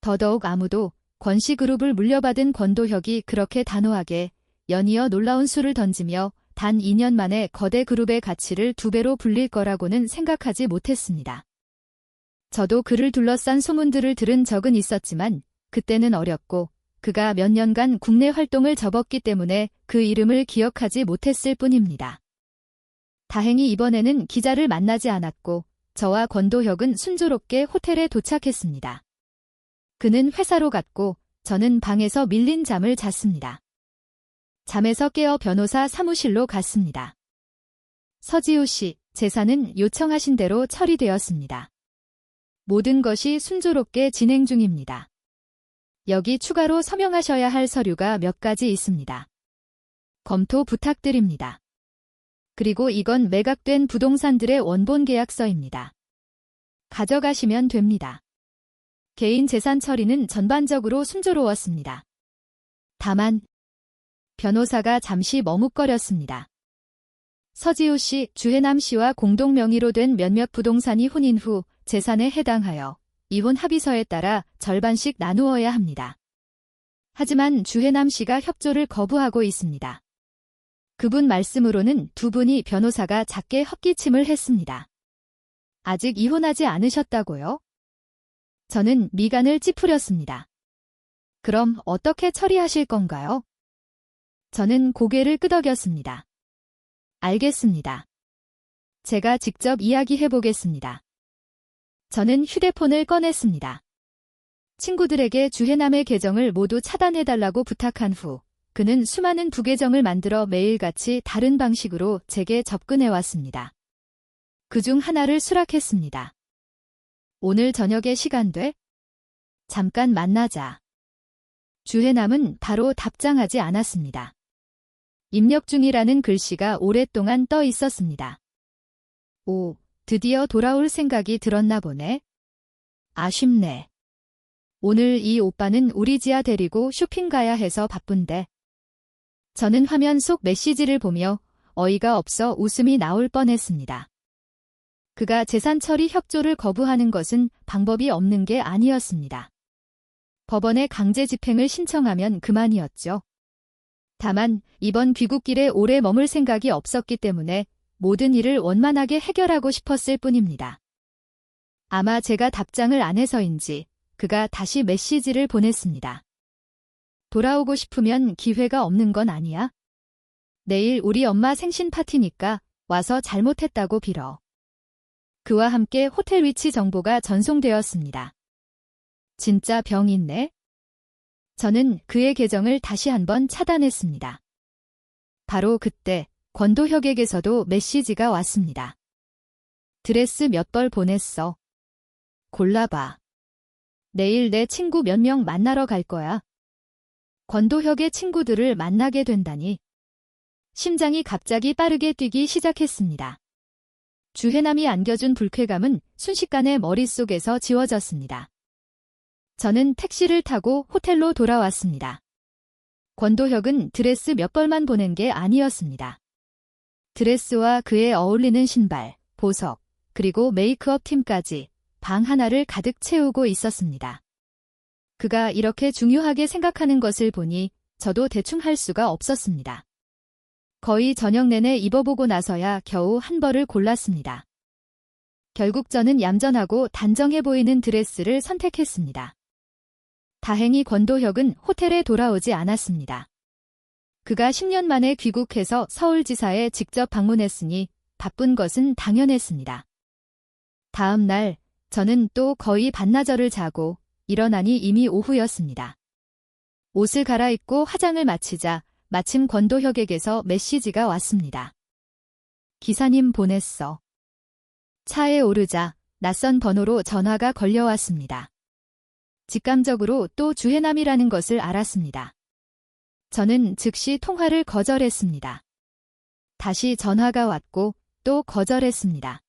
Speaker 1: 더더욱 아무도 권 씨 그룹을 물려받은 권도혁이 그렇게 단호하게 연이어 놀라운 수를 던지며 단 2년 만에 거대 그룹의 가치를 2배로 불릴 거라고는 생각하지 못했습니다. 저도 그를 둘러싼 소문들을 들은 적은 있었지만 그때는 어렸고 그가 몇 년간 국내 활동을 접었기 때문에 그 이름을 기억하지 못했을 뿐입니다. 다행히 이번에는 기자를 만나지 않았고 저와 권도혁은 순조롭게 호텔에 도착했습니다. 그는 회사로 갔고 저는 방에서 밀린 잠을 잤습니다. 잠에서 깨어 변호사 사무실로 갔습니다. 서지우 씨, 재산은 요청하신 대로 처리되었습니다. 모든 것이 순조롭게 진행 중입니다. 여기 추가로 서명하셔야 할 서류가 몇 가지 있습니다. 검토 부탁드립니다. 그리고 이건 매각된 부동산들의 원본 계약서입니다. 가져가시면 됩니다. 개인 재산 처리는 전반적으로 순조로웠습니다. 다만 변호사가 잠시 머뭇거렸습니다. 서지우 씨, 주해남 씨와 공동 명의로 된 몇몇 부동산이 혼인 후 재산에 해당하여 이혼 합의서에 따라 절반씩 나누어야 합니다. 하지만 주해남 씨가 협조를 거부하고 있습니다. 그분 말씀으로는 두 분이 변호사가 작게 헛기침을 했습니다. 아직 이혼하지 않으셨다고요? 저는 미간을 찌푸렸습니다. 그럼 어떻게 처리하실 건가요? 저는 고개를 끄덕였습니다. 알겠습니다. 제가 직접 이야기해보겠습니다. 저는 휴대폰을 꺼냈습니다. 친구들에게 주해남의 계정을 모두 차단해달라고 부탁한 후 그는 수많은 부계정을 만들어 매일같이 다른 방식으로 제게 접근해왔습니다. 그중 하나를 수락했습니다. 오늘 저녁에 시간 돼? 잠깐 만나자. 주해남은 바로 답장하지 않았습니다. 입력 중이라는 글씨가 오랫동안 떠 있었습니다. 오, 드디어 돌아올 생각이 들었나 보네. 아쉽네. 오늘 이 오빠는 우리 지아 데리고 쇼핑 가야 해서 바쁜데. 저는 화면 속 메시지를 보며 어이가 없어 웃음이 나올 뻔했습니다. 그가 재산 처리 협조를 거부하는 것은 방법이 없는 게 아니었습니다. 법원에 강제 집행을 신청하면 그만이었죠. 다만 이번 귀국길에 오래 머물 생각이 없었기 때문에 모든 일을 원만하게 해결하고 싶었을 뿐입니다. 아마 제가 답장을 안 해서인지 그가 다시 메시지를 보냈습니다. 돌아오고 싶으면 기회가 없는 건 아니야? 내일 우리 엄마 생신 파티니까 와서 잘못했다고 빌어. 그와 함께 호텔 위치 정보가 전송되었습니다. 진짜 병 있네? 저는 그의 계정을 다시 한번 차단했습니다. 바로 그때 권도혁에게서도 메시지가 왔습니다. 드레스 몇 벌 보냈어. 골라봐. 내일 내 친구 몇 명 만나러 갈 거야. 권도혁의 친구들을 만나게 된다니. 심장이 갑자기 빠르게 뛰기 시작했습니다. 주해남이 안겨준 불쾌감은 순식간에 머릿속에서 지워졌습니다. 저는 택시를 타고 호텔로 돌아왔습니다. 권도혁은 드레스 몇 벌만 보낸 게 아니었습니다. 드레스와 그에 어울리는 신발, 보석, 그리고 메이크업 팀까지 방 하나를 가득 채우고 있었습니다. 그가 이렇게 중요하게 생각하는 것을 보니 저도 대충 할 수가 없었습니다. 거의 저녁 내내 입어보고 나서야 겨우 한 벌을 골랐습니다. 결국 저는 얌전하고 단정해 보이는 드레스를 선택했습니다. 다행히 권도혁은 호텔에 돌아오지 않았습니다. 그가 10년 만에 귀국해서 서울지사에 직접 방문했으니 바쁜 것은 당연했습니다. 다음 날 저는 또 거의 반나절을 자고 일어나니 이미 오후였습니다. 옷을 갈아입고 화장을 마치자 마침 권도혁에게서 메시지가 왔습니다. 기사님 보냈어. 차에 오르자 낯선 번호로 전화가 걸려왔습니다. 직감적으로 또 주해남이라는 것을 알았습니다. 저는 즉시 통화를 거절했습니다. 다시 전화가 왔고 또 거절했습니다.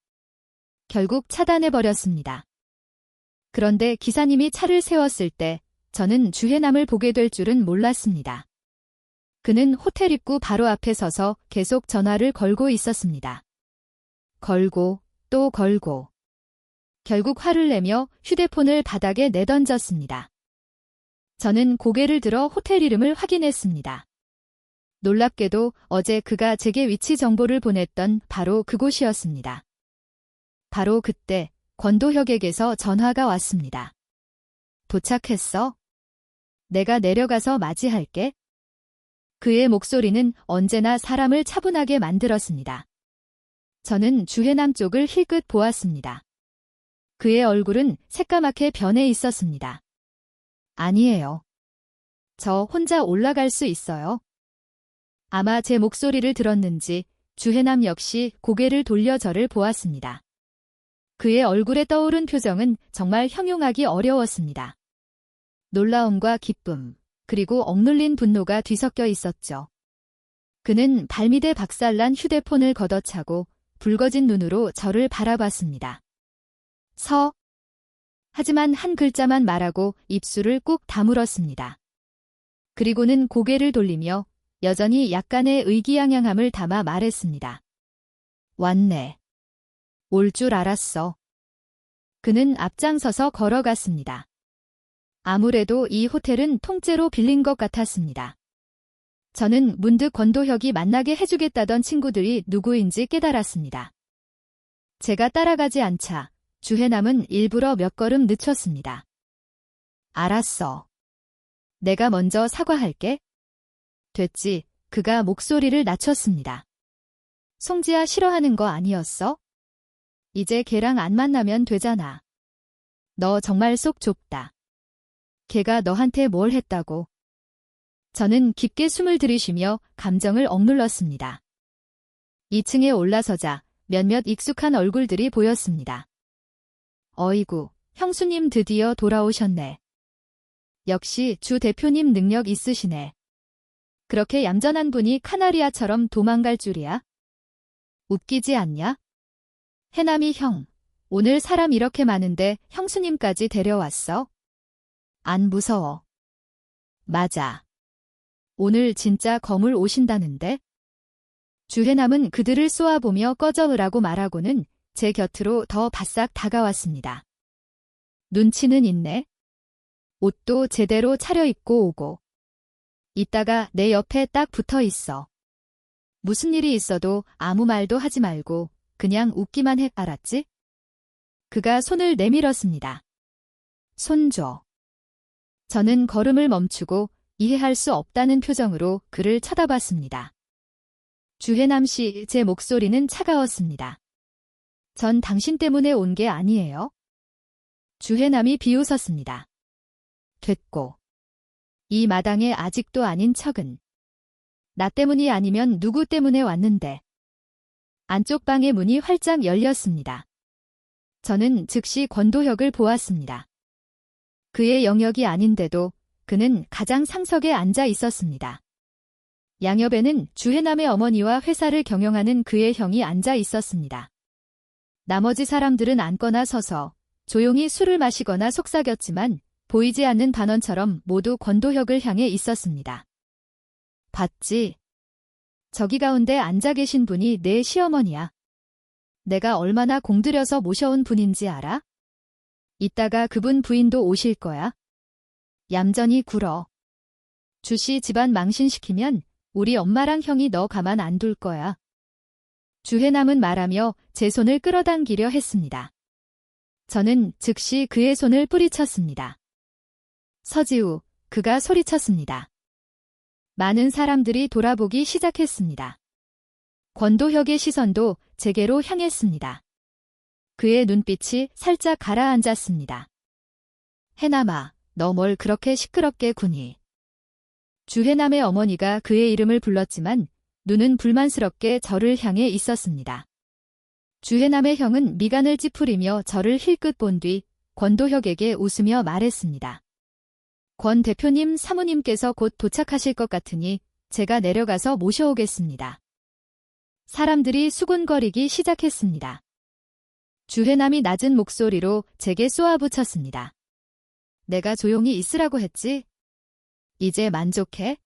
Speaker 1: 결국 차단해버렸습니다. 그런데 기사님이 차를 세웠을 때 저는 주해남을 보게 될 줄은 몰랐습니다. 그는 호텔 입구 바로 앞에 서서 계속 전화를 걸고 있었습니다. 걸고 또 걸고. 결국 화를 내며 휴대폰을 바닥에 내던졌습니다. 저는 고개를 들어 호텔 이름을 확인했습니다. 놀랍게도 어제 그가 제게 위치 정보를 보냈던 바로 그곳이었습니다. 바로 그때 권도혁에게서 전화가 왔습니다. 도착했어? 내가 내려가서 맞이할게. 그의 목소리는 언제나 사람을 차분하게 만들었습니다. 저는 주해남 쪽을 힐끗 보았습니다. 그의 얼굴은 새까맣게 변해 있었습니다. 아니에요. 저 혼자 올라갈 수 있어요. 아마 제 목소리를 들었는지 주해남 역시 고개를 돌려 저를 보았습니다. 그의 얼굴에 떠오른 표정은 정말 형용하기 어려웠습니다. 놀라움과 기쁨, 그리고 억눌린 분노가 뒤섞여 있었죠. 그는 발밑에 박살난 휴대폰을 걷어차고 붉어진 눈으로 저를 바라봤습니다. 하지만 한 글자만 말하고 입술을 꾹 다물었습니다. 그리고는 고개를 돌리며 여전히 약간의 의기양양함을 담아 말했습니다. 왔네. 올 줄 알았어. 그는 앞장서서 걸어갔습니다. 아무래도 이 호텔은 통째로 빌린 것 같았습니다. 저는 문득 권도혁이 만나게 해주겠다던 친구들이 누구인지 깨달았습니다. 제가 따라가지 않자 주해남은 일부러 몇 걸음 늦췄습니다. 알았어. 내가 먼저 사과할게. 됐지. 그가 목소리를 낮췄습니다. 송지아 싫어하는 거 아니었어? 이제 걔랑 안 만나면 되잖아. 너 정말 속 좁다. 걔가 너한테 뭘 했다고. 저는 깊게 숨을 들이쉬며 감정을 억눌렀습니다. 2층에 올라서자 몇몇 익숙한 얼굴들이 보였습니다. 어이구, 형수님 드디어 돌아오셨네. 역시 주 대표님 능력 있으시네. 그렇게 얌전한 분이 카나리아처럼 도망갈 줄이야? 웃기지 않냐? 해남이 형, 오늘 사람 이렇게 많은데 형수님까지 데려왔어? 안 무서워. 맞아. 오늘 진짜 거물 오신다는데? 주해남은 그들을 쏘아보며 꺼져으라고 말하고는 제 곁으로 더 바싹 다가왔습니다. 눈치는 있네. 옷도 제대로 차려입고 오고. 이따가 내 옆에 딱 붙어 있어. 무슨 일이 있어도 아무 말도 하지 말고 그냥 웃기만 해, 알았지? 그가 손을 내밀었습니다. 손 줘. 저는 걸음을 멈추고 이해할 수 없다는 표정으로 그를 쳐다봤습니다. 주해남 씨, 제 목소리는 차가웠습니다. 전 당신 때문에 온 게 아니에요. 주해남이 비웃었습니다. 됐고. 이 마당에 아직도 아닌 척은. 나 때문이 아니면 누구 때문에 왔는데. 안쪽 방의 문이 활짝 열렸습니다. 저는 즉시 권도혁을 보았습니다. 그의 영역이 아닌데도 그는 가장 상석에 앉아 있었습니다. 양옆에는 주해남의 어머니와 회사를 경영하는 그의 형이 앉아 있었습니다. 나머지 사람들은 앉거나 서서 조용히 술을 마시거나 속삭였지만 보이지 않는 반원처럼 모두 권도혁을 향해 있었습니다. 봤지? 저기 가운데 앉아 계신 분이 내 시어머니야. 내가 얼마나 공들여서 모셔온 분인지 알아? 이따가 그분 부인도 오실 거야. 얌전히 굴어. 주씨 집안 망신시키면 우리 엄마랑 형이 너 가만 안 둘 거야. 주해남은 말하며 제 손을 끌어당기려 했습니다. 저는 즉시 그의 손을 뿌리쳤습니다. 서지우, 그가 소리쳤습니다. 많은 사람들이 돌아보기 시작했습니다. 권도혁의 시선도 제게로 향했습니다. 그의 눈빛이 살짝 가라앉았습니다. 해남아, 너 뭘 그렇게 시끄럽게 구니? 주해남의 어머니가 그의 이름을 불렀지만 눈은 불만스럽게 저를 향해 있었습니다. 주해남의 형은 미간을 찌푸리며 저를 힐끗 본 뒤 권도혁에게 웃으며 말했습니다. 권 대표님 사모님께서 곧 도착하실 것 같으니 제가 내려가서 모셔오겠습니다. 사람들이 수군거리기 시작했습니다. 주해남이 낮은 목소리로 제게 쏘아붙였습니다. 내가 조용히 있으라고 했지? 이제 만족해?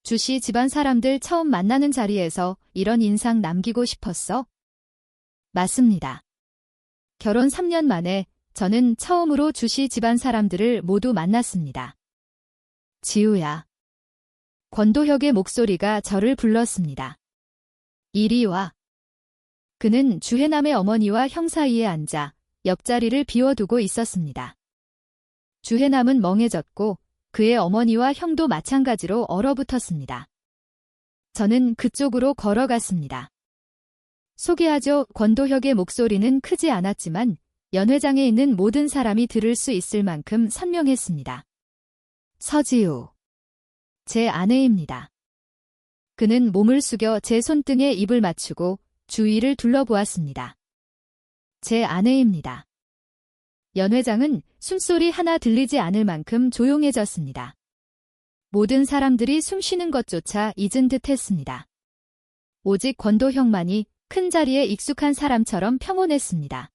Speaker 1: 주씨 집안 사람들 처음 만나는 자리에서 이런 인상 남기고 싶었어? 맞습니다. 결혼 3년 만에 저는 처음으로 주씨 집안 사람들을 모두 만났습니다. 지우야. 권도혁의 목소리가 저를 불렀습니다. 이리 와. 그는 주해남의 어머니와 형 사이에 앉아 옆자리를 비워두고 있었습니다. 주해남은 멍해졌고 그의 어머니와 형도 마찬가지로 얼어붙었습니다. 저는 그쪽으로 걸어갔습니다. 소개하죠. 권도혁의 목소리는 크지 않았지만 연회장에 있는 모든 사람이 들을 수 있을 만큼 선명했습니다. 서지우. 제 아내입니다. 그는 몸을 숙여 제 손등에 입을 맞추고 주위를 둘러보았습니다. 제 아내입니다. 연회장은 숨소리 하나 들리지 않을 만큼 조용해졌습니다. 모든 사람들이 숨쉬는 것조차 잊은 듯 했습니다. 오직 권도혁만이 큰 자리에 익숙한 사람처럼 평온했습니다.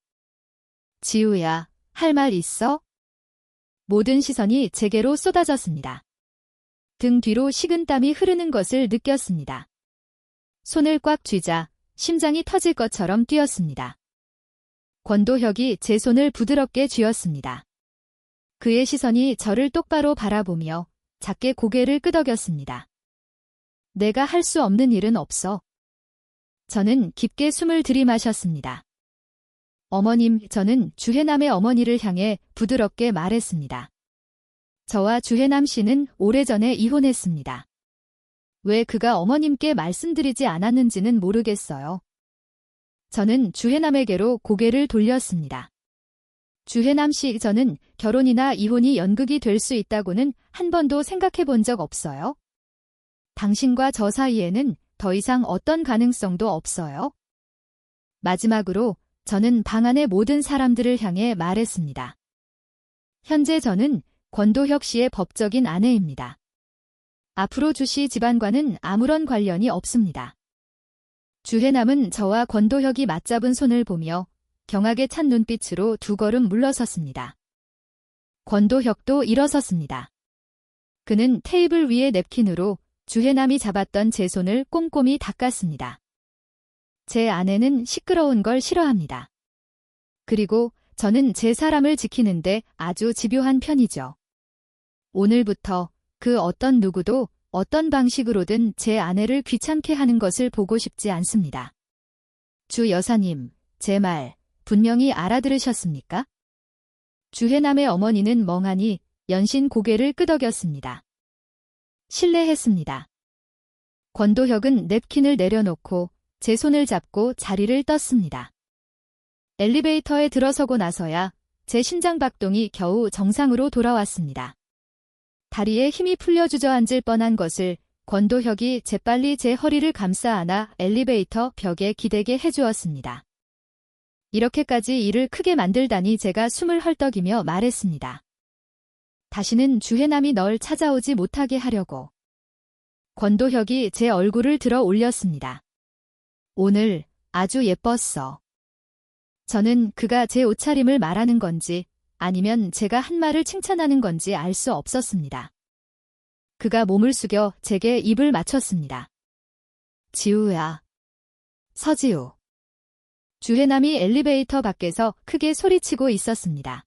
Speaker 1: 지우야, 할 말 있어? 모든 시선이 제게로 쏟아졌습니다. 등 뒤로 식은땀이 흐르는 것을 느꼈습니다. 손을 꽉 쥐자 심장이 터질 것처럼 뛰었습니다. 권도혁이 제 손을 부드럽게 쥐었습니다. 그의 시선이 저를 똑바로 바라보며 작게 고개를 끄덕였습니다. 내가 할 수 없는 일은 없어. 저는 깊게 숨을 들이마셨습니다. 어머님, 저는 주해남의 어머니를 향해 부드럽게 말했습니다. 저와 주해남 씨는 오래전에 이혼했습니다. 왜 그가 어머님께 말씀드리지 않았는지는 모르겠어요. 저는 주해남에게로 고개를 돌렸습니다. 주해남 씨, 저는 결혼이나 이혼이 연극이 될 수 있다고는 한 번도 생각해 본 적 없어요. 당신과 저 사이에는 더 이상 어떤 가능성도 없어요. 마지막으로 저는 방 안의 모든 사람들을 향해 말했습니다. 현재 저는 권도혁 씨의 법적인 아내입니다. 앞으로 주씨 집안과는 아무런 관련이 없습니다. 주해남은 저와 권도혁이 맞잡은 손을 보며 경악에 찬 눈빛으로 두 걸음 물러섰습니다. 권도혁도 일어섰습니다. 그는 테이블 위의 냅킨으로 주해남이 잡았던 제 손을 꼼꼼히 닦았습니다. 제 아내는 시끄러운 걸 싫어합니다. 그리고 저는 제 사람을 지키는데 아주 집요한 편이죠. 오늘부터 그 어떤 누구도 어떤 방식으로든 제 아내를 귀찮게 하는 것을 보고 싶지 않습니다. 주 여사님, 제 말 분명히 알아들으셨습니까? 주해남의 어머니는 멍하니 연신 고개를 끄덕였습니다. 실례했습니다. 권도혁은 냅킨을 내려놓고 제 손을 잡고 자리를 떴습니다. 엘리베이터에 들어서고 나서야 제 심장박동이 겨우 정상으로 돌아왔습니다. 다리에 힘이 풀려 주저앉을 뻔한 것을 권도혁이 재빨리 제 허리를 감싸 안아 엘리베이터 벽에 기대게 해주었습니다. 이렇게까지 일을 크게 만들다니 제가 숨을 헐떡이며 말했습니다. 다시는 주해남이 널 찾아오지 못하게 하려고. 권도혁이 제 얼굴을 들어 올렸습니다. 오늘 아주 예뻤어. 저는 그가 제 옷차림을 말하는 건지 아니면 제가 한 말을 칭찬하는 건지 알 수 없었습니다. 그가 몸을 숙여 제게 입을 맞췄습니다. 지우야. 서지우. 주해남이 엘리베이터 밖에서 크게 소리치고 있었습니다.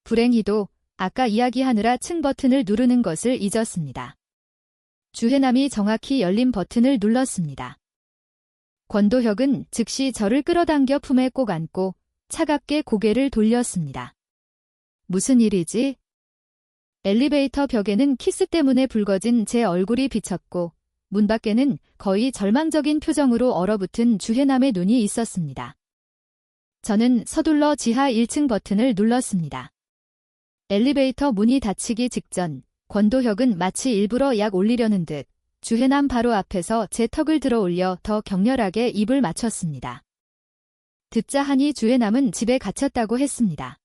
Speaker 1: 불행히도 아까 이야기하느라 층 버튼을 누르는 것을 잊었습니다. 주해남이 정확히 열린 버튼을 눌렀습니다. 권도혁은 즉시 저를 끌어당겨 품에 꼭 안고 차갑게 고개를 돌렸습니다. 무슨 일이지? 엘리베이터 벽에는 키스 때문에 붉어진 제 얼굴이 비쳤고 문 밖에는 거의 절망적인 표정으로 얼어붙은 주해남의 눈이 있었습니다. 저는 서둘러 지하 1층 버튼을 눌렀습니다. 엘리베이터 문이 닫히기 직전 권도혁은 마치 일부러 약 올리려는 듯 주해남 바로 앞에서 제 턱을 들어 올려 더 격렬하게 입을 맞췄습니다. 듣자 하니 주해남은 집에 갇혔다고 했습니다.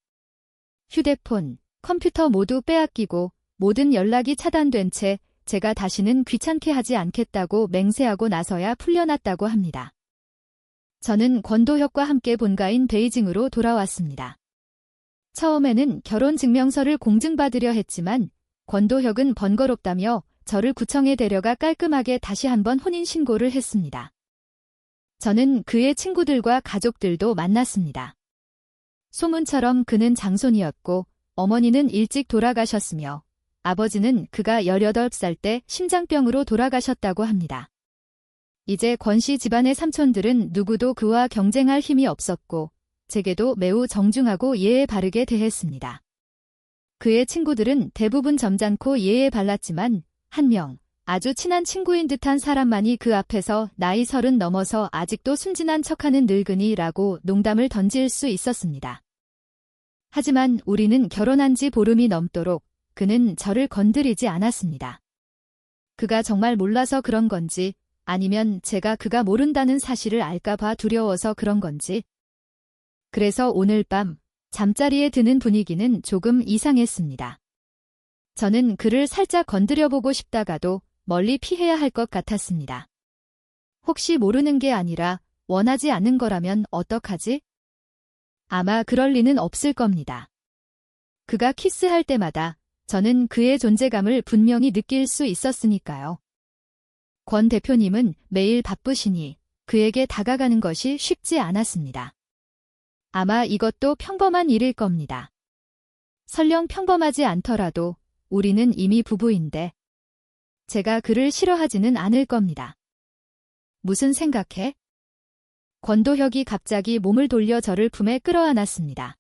Speaker 1: 휴대폰, 컴퓨터 모두 빼앗기고 모든 연락이 차단된 채 제가 다시는 귀찮게 하지 않겠다고 맹세하고 나서야 풀려났다고 합니다. 저는 권도혁과 함께 본가인 베이징으로 돌아왔습니다. 처음에는 결혼증명서를 공증받으려 했지만 권도혁은 번거롭다며 저를 구청에 데려가 깔끔하게 다시 한번 혼인신고를 했습니다. 저는 그의 친구들과 가족들도 만났습니다. 소문처럼 그는 장손이었고 어머니는 일찍 돌아가셨으며 아버지는 그가 18살 때 심장병으로 돌아가셨다고 합니다. 이제 권씨 집안의 삼촌들은 누구도 그와 경쟁할 힘이 없었고 제게도 매우 정중하고 예에 바르게 대했습니다. 그의 친구들은 대부분 점잖고 예에 발랐지만 한 명, 아주 친한 친구인 듯한 사람만이 그 앞에서 나이 30 넘어서 아직도 순진한 척하는 늙은이라고 농담을 던질 수 있었습니다. 하지만 우리는 결혼한 지 보름이 넘도록 그는 저를 건드리지 않았습니다. 그가 정말 몰라서 그런 건지 아니면 제가 그가 모른다는 사실을 알까 봐 두려워서 그런 건지. 그래서 오늘 밤 잠자리에 드는 분위기는 조금 이상했습니다. 저는 그를 살짝 건드려보고 싶다가도 멀리 피해야 할 것 같았습니다. 혹시 모르는 게 아니라 원하지 않는 거라면 어떡하지? 아마 그럴 리는 없을 겁니다. 그가 키스할 때마다 저는 그의 존재감을 분명히 느낄 수 있었으니까요. 권 대표님은 매일 바쁘시니 그에게 다가가는 것이 쉽지 않았습니다. 아마 이것도 평범한 일일 겁니다. 설령 평범하지 않더라도 우리는 이미 부부인데 제가 그를 싫어하지는 않을 겁니다. 무슨 생각해? 권도혁이 갑자기 몸을 돌려 저를 품에 끌어안았습니다.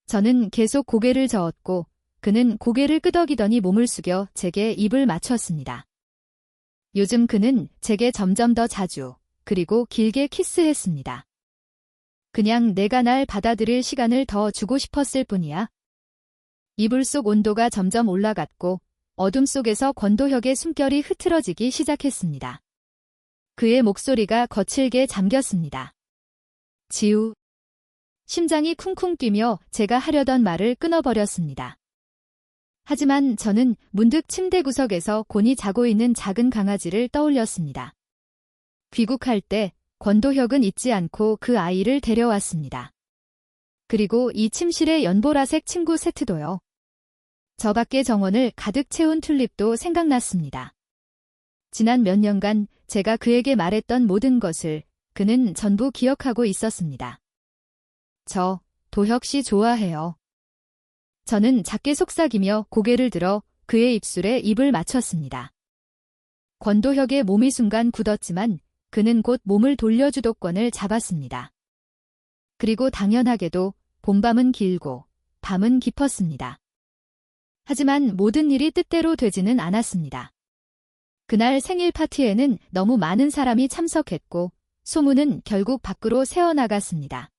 Speaker 1: 저는 계속 고개를 저었고 그는 고개를 끄덕이더니 몸을 숙여 제게 입을 맞췄습니다. 요즘 그는 제게 점점 더 자주 그리고 길게 키스했습니다. 그냥 내가 날 받아들일 시간을 더 주고 싶었을 뿐이야. 이불 속 온도가 점점 올라갔고 어둠 속에서 권도혁의 숨결이 흐트러지기 시작했습니다. 그의 목소리가 거칠게 잠겼습니다. 지우. 심장이 쿵쿵 뛰며 제가 하려던 말을 끊어버렸습니다. 하지만 저는 문득 침대 구석에서 곤히 자고 있는 작은 강아지를 떠올렸습니다. 귀국할 때 권도혁은 잊지 않고 그 아이를 데려왔습니다. 그리고 이 침실의 연보라색 친구 세트도요. 저 밖의 정원을 가득 채운 튤립도 생각났습니다. 지난 몇 년간 제가 그에게 말했던 모든 것을 그는 전부 기억하고 있었습니다. 저 도혁 씨 좋아해요. 저는 작게 속삭이며 고개를 들어 그의 입술에 입을 맞췄습니다. 권도혁의 몸이 순간 굳었지만 그는 곧 몸을 돌려 주도권을 잡았습니다. 그리고 당연하게도 봄밤은 길고 밤은 깊었습니다. 하지만 모든 일이 뜻대로 되지는 않았습니다. 그날 생일 파티에는 너무 많은 사람이 참석했고 소문은 결국 밖으로 새어나갔습니다.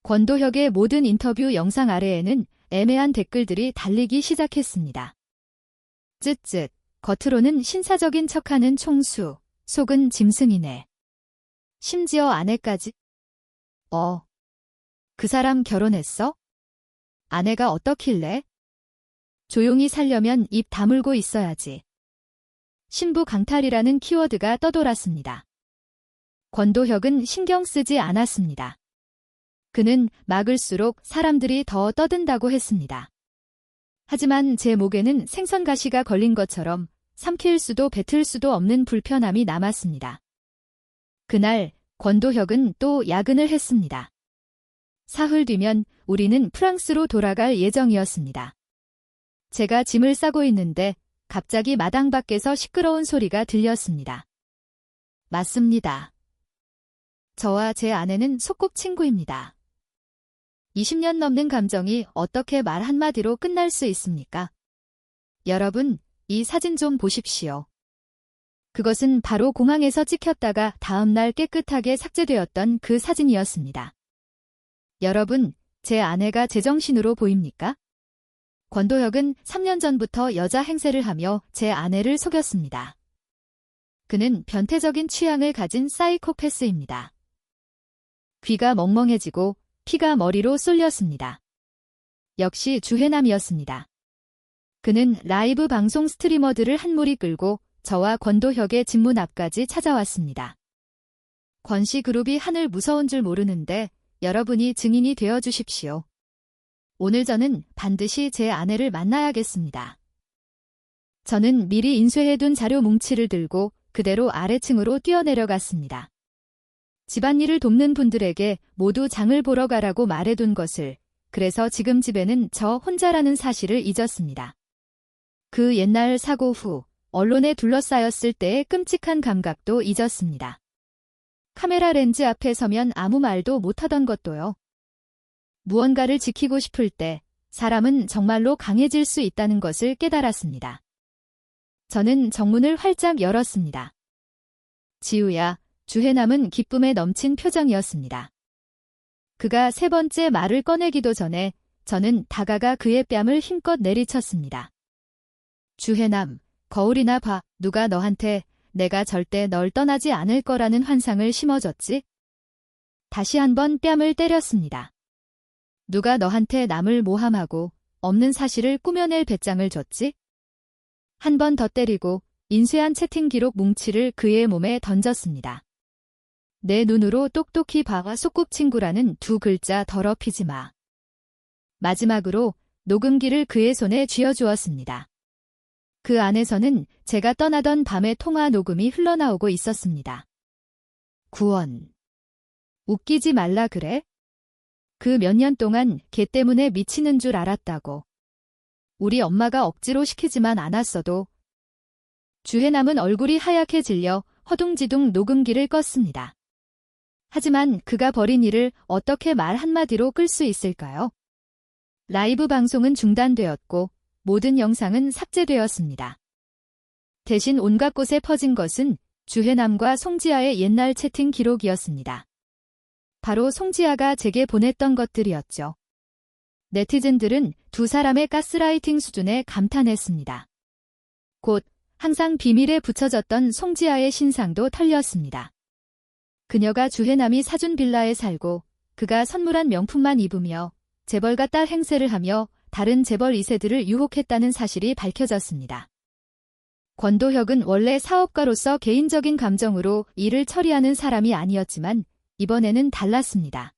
Speaker 1: 권도혁의 모든 인터뷰 영상 아래에는 애매한 댓글들이 달리기 시작했습니다. 쯧쯧, 겉으로는 신사적인 척하는 총수, 속은 짐승이네. 심지어 아내까지. 그 사람 결혼했어? 아내가 어떻길래? 조용히 살려면 입 다물고 있어야지. 신부 강탈이라는 키워드가 떠돌았습니다. 권도혁은 신경 쓰지 않았습니다. 그는 막을수록 사람들이 더 떠든다고 했습니다. 하지만 제 목에는 생선가시가 걸린 것처럼 삼킬 수도 뱉을 수도 없는 불편함이 남았습니다. 그날 권도혁은 또 야근을 했습니다. 사흘 뒤면 우리는 프랑스로 돌아갈 예정이었습니다. 제가 짐을 싸고 있는데 갑자기 마당 밖에서 시끄러운 소리가 들렸습니다. 맞습니다. 저와 제 아내는 소꿉친구입니다. 20년 넘는 감정이 어떻게 말 한마디로 끝날 수 있습니까? 여러분, 이 사진 좀 보십시오. 그것은 바로 공항에서 찍혔다가 다음날 깨끗하게 삭제되었던 그 사진이었습니다. 여러분, 제 아내가 제정신으로 보입니까? 권도혁은 3년 전부터 여자 행세를 하며 제 아내를 속였습니다. 그는 변태적인 취향을 가진 사이코패스입니다. 귀가 멍멍해지고 피가 머리로 쏠렸습니다. 역시 주해남이었습니다. 그는 라이브 방송 스트리머들을 한 무리 끌고 저와 권도혁의 집문 앞까지 찾아왔습니다. 권씨 그룹이 하늘 무서운 줄 모르는데 여러분이 증인이 되어 주십시오. 오늘 저는 반드시 제 아내를 만나야겠습니다. 저는 미리 인쇄해둔 자료 뭉치를 들고 그대로 아래층으로 뛰어내려갔습니다. 집안일을 돕는 분들에게 모두 장을 보러 가라고 말해둔 것을, 그래서 지금 집에는 저 혼자라는 사실을 잊었습니다. 그 옛날 사고 후 언론에 둘러싸였을 때의 끔찍한 감각도 잊었습니다. 카메라 렌즈 앞에 서면 아무 말도 못하던 것도요. 무언가를 지키고 싶을 때 사람은 정말로 강해질 수 있다는 것을 깨달았습니다. 저는 정문을 활짝 열었습니다. 지우야, 주해남은 기쁨에 넘친 표정이었습니다. 그가 세 번째 말을 꺼내기도 전에 저는 다가가 그의 뺨을 힘껏 내리쳤습니다. 주해남, 거울이나 봐. 누가 너한테 내가 절대 널 떠나지 않을 거라는 환상을 심어줬지? 다시 한번 뺨을 때렸습니다. 누가 너한테 남을 모함하고 없는 사실을 꾸며낼 배짱을 줬지? 한 번 더 때리고 인쇄한 채팅 기록 뭉치를 그의 몸에 던졌습니다. 내 눈으로 똑똑히 봐와 소꿉친구라는 두 글자 더럽히지 마. 마지막으로 녹음기를 그의 손에 쥐어주었습니다. 그 안에서는 제가 떠나던 밤의 통화 녹음이 흘러나오고 있었습니다. 구원. 웃기지 말라 그래? 그 몇 년 동안 걔 때문에 미치는 줄 알았다고. 우리 엄마가 억지로 시키지만 않았어도. 주해남은 얼굴이 하얗게 질려 허둥지둥 녹음기를 껐습니다. 하지만 그가 벌인 일을 어떻게 말 한마디로 끌 수 있을까요? 라이브 방송은 중단되었고 모든 영상은 삭제되었습니다. 대신 온갖 곳에 퍼진 것은 주해남과 송지아의 옛날 채팅 기록이었습니다. 바로 송지아가 제게 보냈던 것들이었죠. 네티즌들은 두 사람의 가스라이팅 수준에 감탄했습니다. 곧 항상 비밀에 붙여졌던 송지아의 신상도 털렸습니다. 그녀가 주해남이 사준 빌라에 살고 그가 선물한 명품만 입으며 재벌가 딸 행세를 하며 다른 재벌 2세들을 유혹했다는 사실이 밝혀졌습니다. 권도혁은 원래 사업가로서 개인적인 감정으로 일을 처리하는 사람이 아니었지만 이번에는 달랐습니다.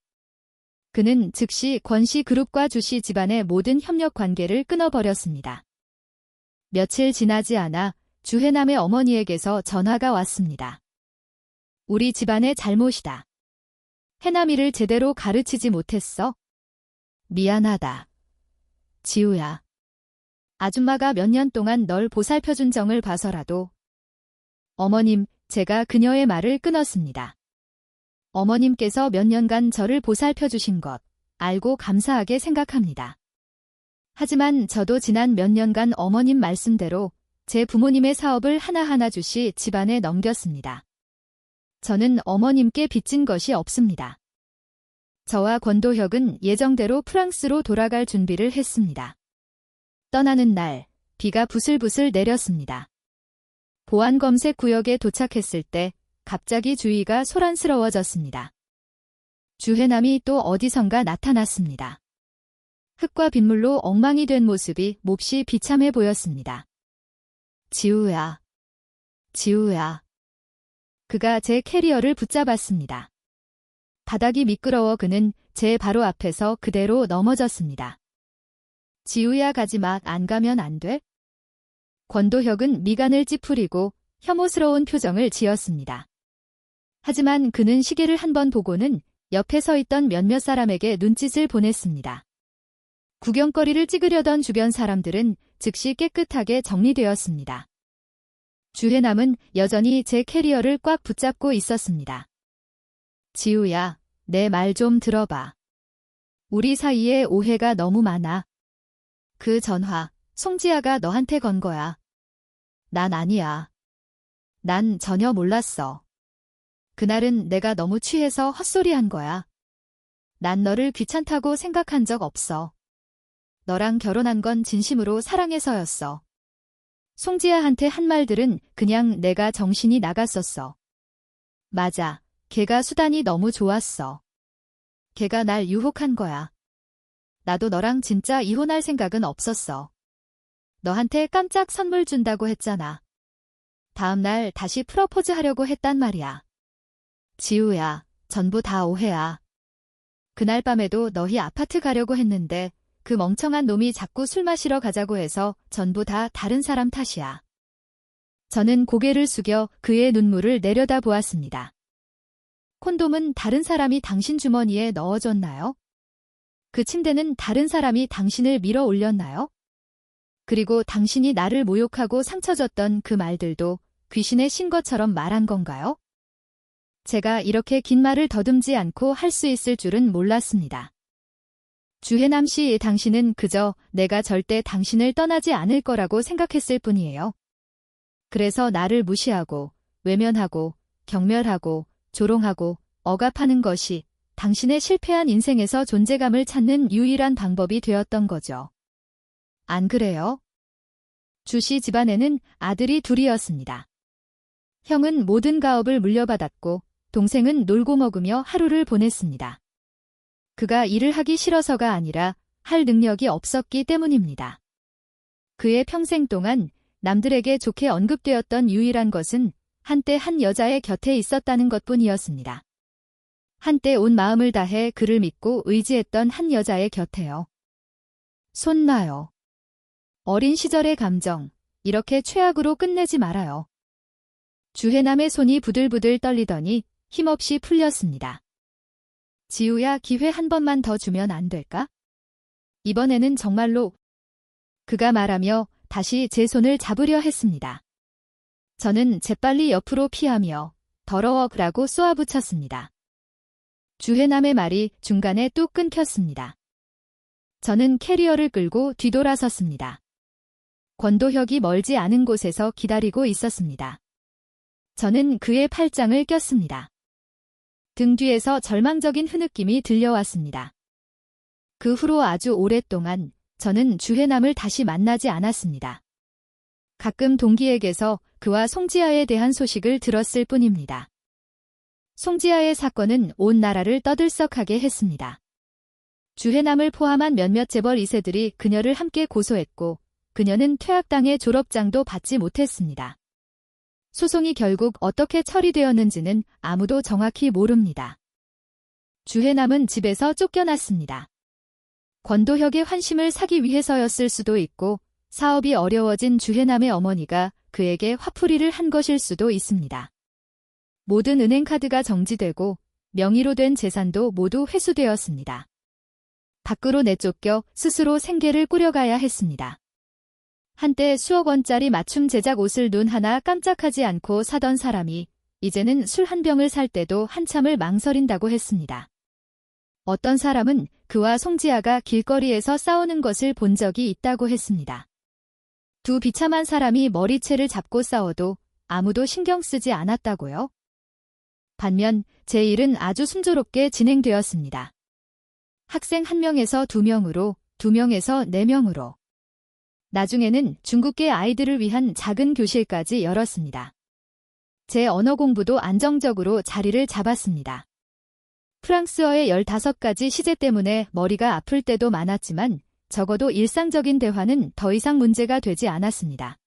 Speaker 1: 그는 즉시 권씨 그룹과 주씨 집안의 모든 협력 관계를 끊어버렸습니다. 며칠 지나지 않아 주해남의 어머니에게서 전화가 왔습니다. 우리 집안의 잘못이다. 해남이를 제대로 가르치지 못했어? 미안하다. 지우야. 아줌마가 몇 년 동안 널 보살펴준 정을 봐서라도. 어머님, 제가 그녀의 말을 끊었습니다. 어머님께서 몇 년간 저를 보살펴주신 것, 알고 감사하게 생각합니다. 하지만 저도 지난 몇 년간 어머님 말씀대로 제 부모님의 사업을 하나하나 주시 집안에 넘겼습니다. 저는 어머님께 빚진 것이 없습니다. 저와 권도혁은 예정대로 프랑스로 돌아갈 준비를 했습니다. 떠나는 날, 비가 부슬부슬 내렸습니다. 보안검색 구역에 도착했을 때 갑자기 주위가 소란스러워졌습니다. 주해남이 또 어디선가 나타났습니다. 흙과 빗물로 엉망이 된 모습이 몹시 비참해 보였습니다. 지우야. 지우야. 그가 제 캐리어를 붙잡았습니다. 바닥이 미끄러워 그는 제 바로 앞에서 그대로 넘어졌습니다. 지우야 가지마, 안 가면 안 돼? 권도혁은 미간을 찌푸리고 혐오스러운 표정을 지었습니다. 하지만 그는 시계를 한 번 보고는 옆에 서 있던 몇몇 사람에게 눈짓을 보냈습니다. 구경거리를 찍으려던 주변 사람들은 즉시 깨끗하게 정리되었습니다. 주해남은 여전히 제 캐리어를 꽉 붙잡고 있었습니다. 지우야, 내 말 좀 들어봐. 우리 사이에 오해가 너무 많아. 그 전화, 송지아가 너한테 건 거야. 난 아니야. 난 전혀 몰랐어. 그날은 내가 너무 취해서 헛소리한 거야. 난 너를 귀찮다고 생각한 적 없어. 너랑 결혼한 건 진심으로 사랑해서였어. 송지아한테 한 말들은 그냥 내가 정신이 나갔었어. 맞아. 걔가 수단이 너무 좋았어. 걔가 날 유혹한 거야. 나도 너랑 진짜 이혼할 생각은 없었어. 너한테 깜짝 선물 준다고 했잖아. 다음날 다시 프러포즈 하려고 했단 말이야. 지우야, 전부 다 오해야. 그날 밤에도 너희 아파트 가려고 했는데 그 멍청한 놈이 자꾸 술 마시러 가자고 해서 전부 다 다른 사람 탓이야. 저는 고개를 숙여 그의 눈물을 내려다보았습니다. 콘돔은 다른 사람이 당신 주머니에 넣어줬나요? 그 침대는 다른 사람이 당신을 밀어 올렸나요? 그리고 당신이 나를 모욕하고 상처 줬던 그 말들도 귀신의 신 것처럼 말한 건가요? 제가 이렇게 긴 말을 더듬지 않고 할 수 있을 줄은 몰랐습니다. 주해남 씨, 당신은 그저 내가 절대 당신을 떠나지 않을 거라고 생각했을 뿐이에요. 그래서 나를 무시하고, 외면하고, 경멸하고, 조롱하고, 억압하는 것이 당신의 실패한 인생에서 존재감을 찾는 유일한 방법이 되었던 거죠. 안 그래요? 주씨 집안에는 아들이 둘이었습니다. 형은 모든 가업을 물려받았고 동생은 놀고 먹으며 하루를 보냈습니다. 그가 일을 하기 싫어서가 아니라 할 능력이 없었기 때문입니다. 그의 평생 동안 남들에게 좋게 언급되었던 유일한 것은 한때 한 여자의 곁에 있었다는 것뿐이었습니다. 한때 온 마음을 다해 그를 믿고 의지했던 한 여자의 곁에요. 손 놔요. 어린 시절의 감정, 이렇게 최악으로 끝내지 말아요. 주해남의 손이 부들부들 떨리더니 힘없이 풀렸습니다. 지우야, 기회 한 번만 더 주면 안 될까? 이번에는 정말로. 그가 말하며 다시 제 손을 잡으려 했습니다. 저는 재빨리 옆으로 피하며 더러워라고 쏘아붙였습니다. 주해남의 말이 중간에 뚝 끊겼습니다. 저는 캐리어를 끌고 뒤돌아섰습니다. 권도혁이 멀지 않은 곳에서 기다리고 있었습니다. 저는 그의 팔짱을 꼈습니다. 등 뒤에서 절망적인 흐느낌이 들려왔습니다. 그 후로 아주 오랫동안 저는 주해남을 다시 만나지 않았습니다. 가끔 동기에게서 그와 송지아에 대한 소식을 들었을 뿐입니다. 송지아의 사건은 온 나라를 떠들썩하게 했습니다. 주해남을 포함한 몇몇 재벌 2세들이 그녀를 함께 고소했고 그녀는 퇴학당해 졸업장도 받지 못했습니다. 소송이 결국 어떻게 처리되었는지는 아무도 정확히 모릅니다. 주해남은 집에서 쫓겨났습니다. 권도혁의 환심을 사기 위해서였을 수도 있고 사업이 어려워진 주해남의 어머니가 그에게 화풀이를 한 것일 수도 있습니다. 모든 은행카드가 정지되고 명의로 된 재산도 모두 회수되었습니다. 밖으로 내쫓겨 스스로 생계를 꾸려가야 했습니다. 한때 수억 원짜리 맞춤 제작 옷을 눈 하나 깜짝하지 않고 사던 사람이 이제는 술 한 병을 살 때도 한참을 망설인다고 했습니다. 어떤 사람은 그와 송지아가 길거리에서 싸우는 것을 본 적이 있다고 했습니다. 두 비참한 사람이 머리채를 잡고 싸워도 아무도 신경 쓰지 않았다고요? 반면 제 일은 아주 순조롭게 진행되었습니다. 학생 1명에서 2명으로, 2명에서 4명으로. 나중에는 중국계 아이들을 위한 작은 교실까지 열었습니다. 제 언어 공부도 안정적으로 자리를 잡았습니다. 프랑스어의 15가지 시제 때문에 머리가 아플 때도 많았지만 적어도 일상적인 대화는 더 이상 문제가 되지 않았습니다.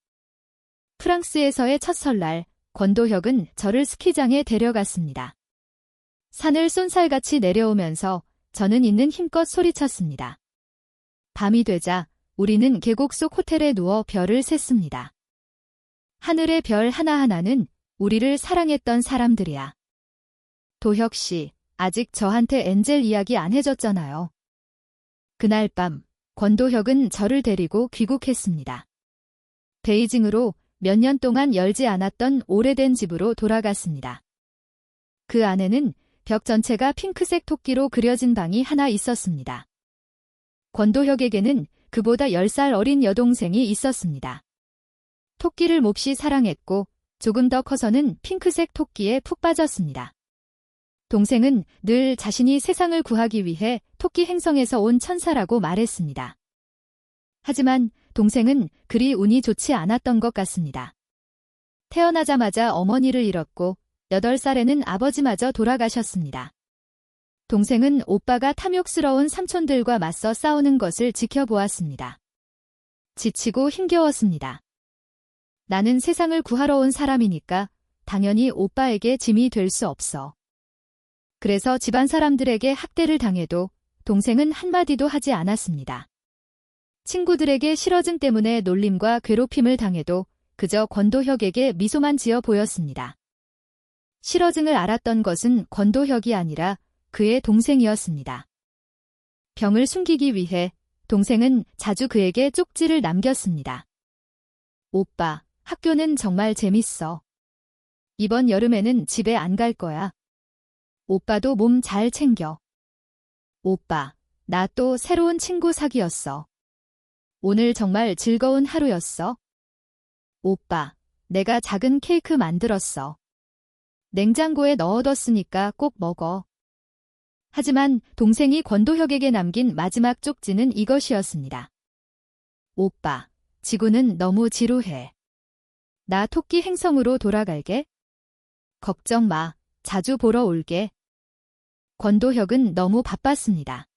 Speaker 1: 프랑스에서의 첫 설날, 권도혁은 저를 스키장에 데려갔습니다. 산을 쏜살같이 내려오면서 저는 있는 힘껏 소리쳤습니다. 밤이 되자 우리는 계곡 속 호텔에 누워 별을 셌습니다. 하늘의 별 하나하나는 우리를 사랑했던 사람들이야. 도혁 씨, 아직 저한테 엔젤 이야기 안 해줬잖아요. 그날 밤, 권도혁은 저를 데리고 귀국했습니다. 베이징으로 몇 년 동안 열지 않았던 오래된 집으로 돌아갔습니다. 그 안에는 벽 전체가 핑크색 토끼로 그려진 방이 하나 있었습니다. 권도혁에게는 그보다 10살 어린 여동생이 있었습니다. 토끼를 몹시 사랑했고 조금 더 커서는 핑크색 토끼에 푹 빠졌습니다. 동생은 늘 자신이 세상을 구하기 위해 토끼 행성에서 온 천사라고 말했습니다. 하지만 동생은 그리 운이 좋지 않았던 것 같습니다. 태어나자마자 어머니를 잃었고 8살에는 아버지마저 돌아가셨습니다. 동생은 오빠가 탐욕스러운 삼촌들과 맞서 싸우는 것을 지켜보았습니다. 지치고 힘겨웠습니다. 나는 세상을 구하러 온 사람이니까 당연히 오빠에게 짐이 될 수 없어. 그래서 집안 사람들에게 학대를 당해도 동생은 한마디도 하지 않았습니다. 친구들에게 싫어증 때문에 놀림과 괴롭힘을 당해도 그저 권도혁에게 미소만 지어 보였습니다. 싫어증을 앓았던 것은 권도혁이 아니라 그의 동생이었습니다. 병을 숨기기 위해 동생은 자주 그에게 쪽지를 남겼습니다. 오빠, 학교는 정말 재밌어. 이번 여름에는 집에 안 갈 거야. 오빠도 몸 잘 챙겨. 오빠, 나 또 새로운 친구 사귀었어. 오늘 정말 즐거운 하루였어. 오빠, 내가 작은 케이크 만들었어. 냉장고에 넣어뒀으니까 꼭 먹어. 하지만 동생이 권도혁에게 남긴 마지막 쪽지는 이것이었습니다. 오빠, 지구는 너무 지루해. 나 토끼 행성으로 돌아갈게. 걱정 마, 자주 보러 올게. 권도혁은 너무 바빴습니다.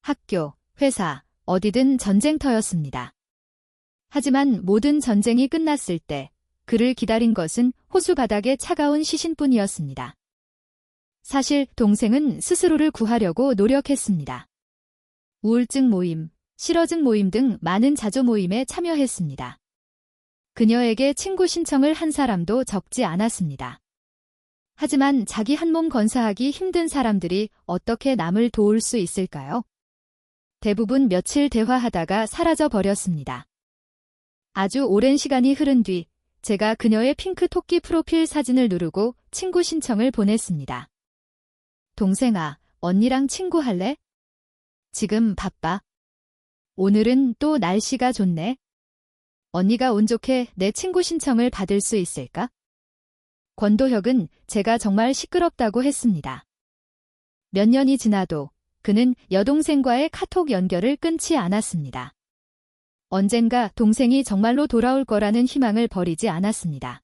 Speaker 1: 학교, 회사, 어디든 전쟁터였습니다. 하지만 모든 전쟁이 끝났을 때 그를 기다린 것은 호수 바닥의 차가운 시신뿐이었습니다. 사실 동생은 스스로를 구하려고 노력했습니다. 우울증 모임, 싫어증 모임 등 많은 자조 모임에 참여했습니다. 그녀에게 친구 신청을 한 사람도 적지 않았습니다. 하지만 자기 한 몸 건사하기 힘든 사람들이 어떻게 남을 도울 수 있을까요? 대부분 며칠 대화하다가 사라져 버렸습니다. 아주 오랜 시간이 흐른 뒤 제가 그녀의 핑크 토끼 프로필 사진을 누르고 친구 신청을 보냈습니다. 동생아, 언니랑 친구할래? 지금 바빠. 오늘은 또 날씨가 좋네. 언니가 운 좋게 내 친구 신청을 받을 수 있을까? 권도혁은 제가 정말 시끄럽다고 했습니다. 몇 년이 지나도 그는 여동생과의 카톡 연결을 끊지 않았습니다. 언젠가 동생이 정말로 돌아올 거라는 희망을 버리지 않았습니다.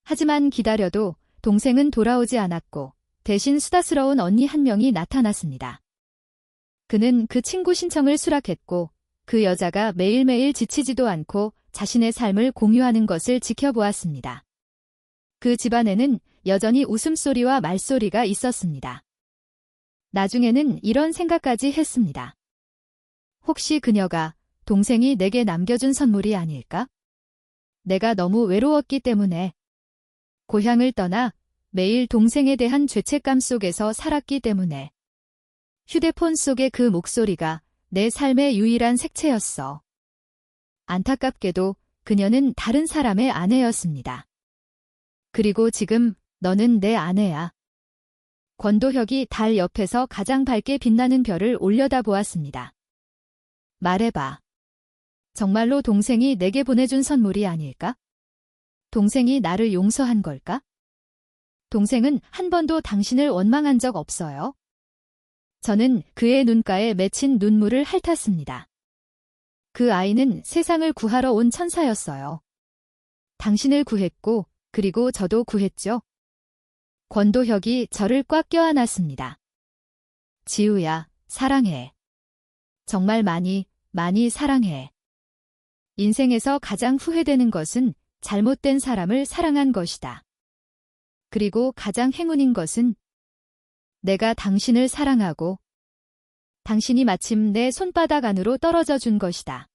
Speaker 1: 하지만 기다려도 동생은 돌아오지 않았고 대신 수다스러운 언니 한 명이 나타났습니다. 그는 그 친구 신청을 수락했고 그 여자가 매일매일 지치지도 않고 자신의 삶을 공유하는 것을 지켜보았습니다. 그 집안에는 여전히 웃음소리와 말소리가 있었습니다. 나중에는 이런 생각까지 했습니다. 혹시 그녀가 동생이 내게 남겨준 선물이 아닐까? 내가 너무 외로웠기 때문에, 고향을 떠나 매일 동생에 대한 죄책감 속에서 살았기 때문에, 휴대폰 속의 그 목소리가 내 삶의 유일한 색채였어. 안타깝게도 그녀는 다른 사람의 아내였습니다. 그리고 지금 너는 내 아내야. 권도혁이 달 옆에서 가장 밝게 빛나는 별을 올려다보았습니다. 말해봐. 정말로 동생이 내게 보내준 선물이 아닐까? 동생이 나를 용서한 걸까? 동생은 한 번도 당신을 원망한 적 없어요. 저는 그의 눈가에 맺힌 눈물을 핥았습니다. 그 아이는 세상을 구하러 온 천사였어요. 당신을 구했고, 그리고 저도 구했죠. 권도혁이 저를 꽉 껴안았습니다. 지우야, 사랑해. 정말 많이, 많이 사랑해. 인생에서 가장 후회되는 것은 잘못된 사람을 사랑한 것이다. 그리고 가장 행운인 것은 내가 당신을 사랑하고 당신이 마침 내 손바닥 안으로 떨어져 준 것이다.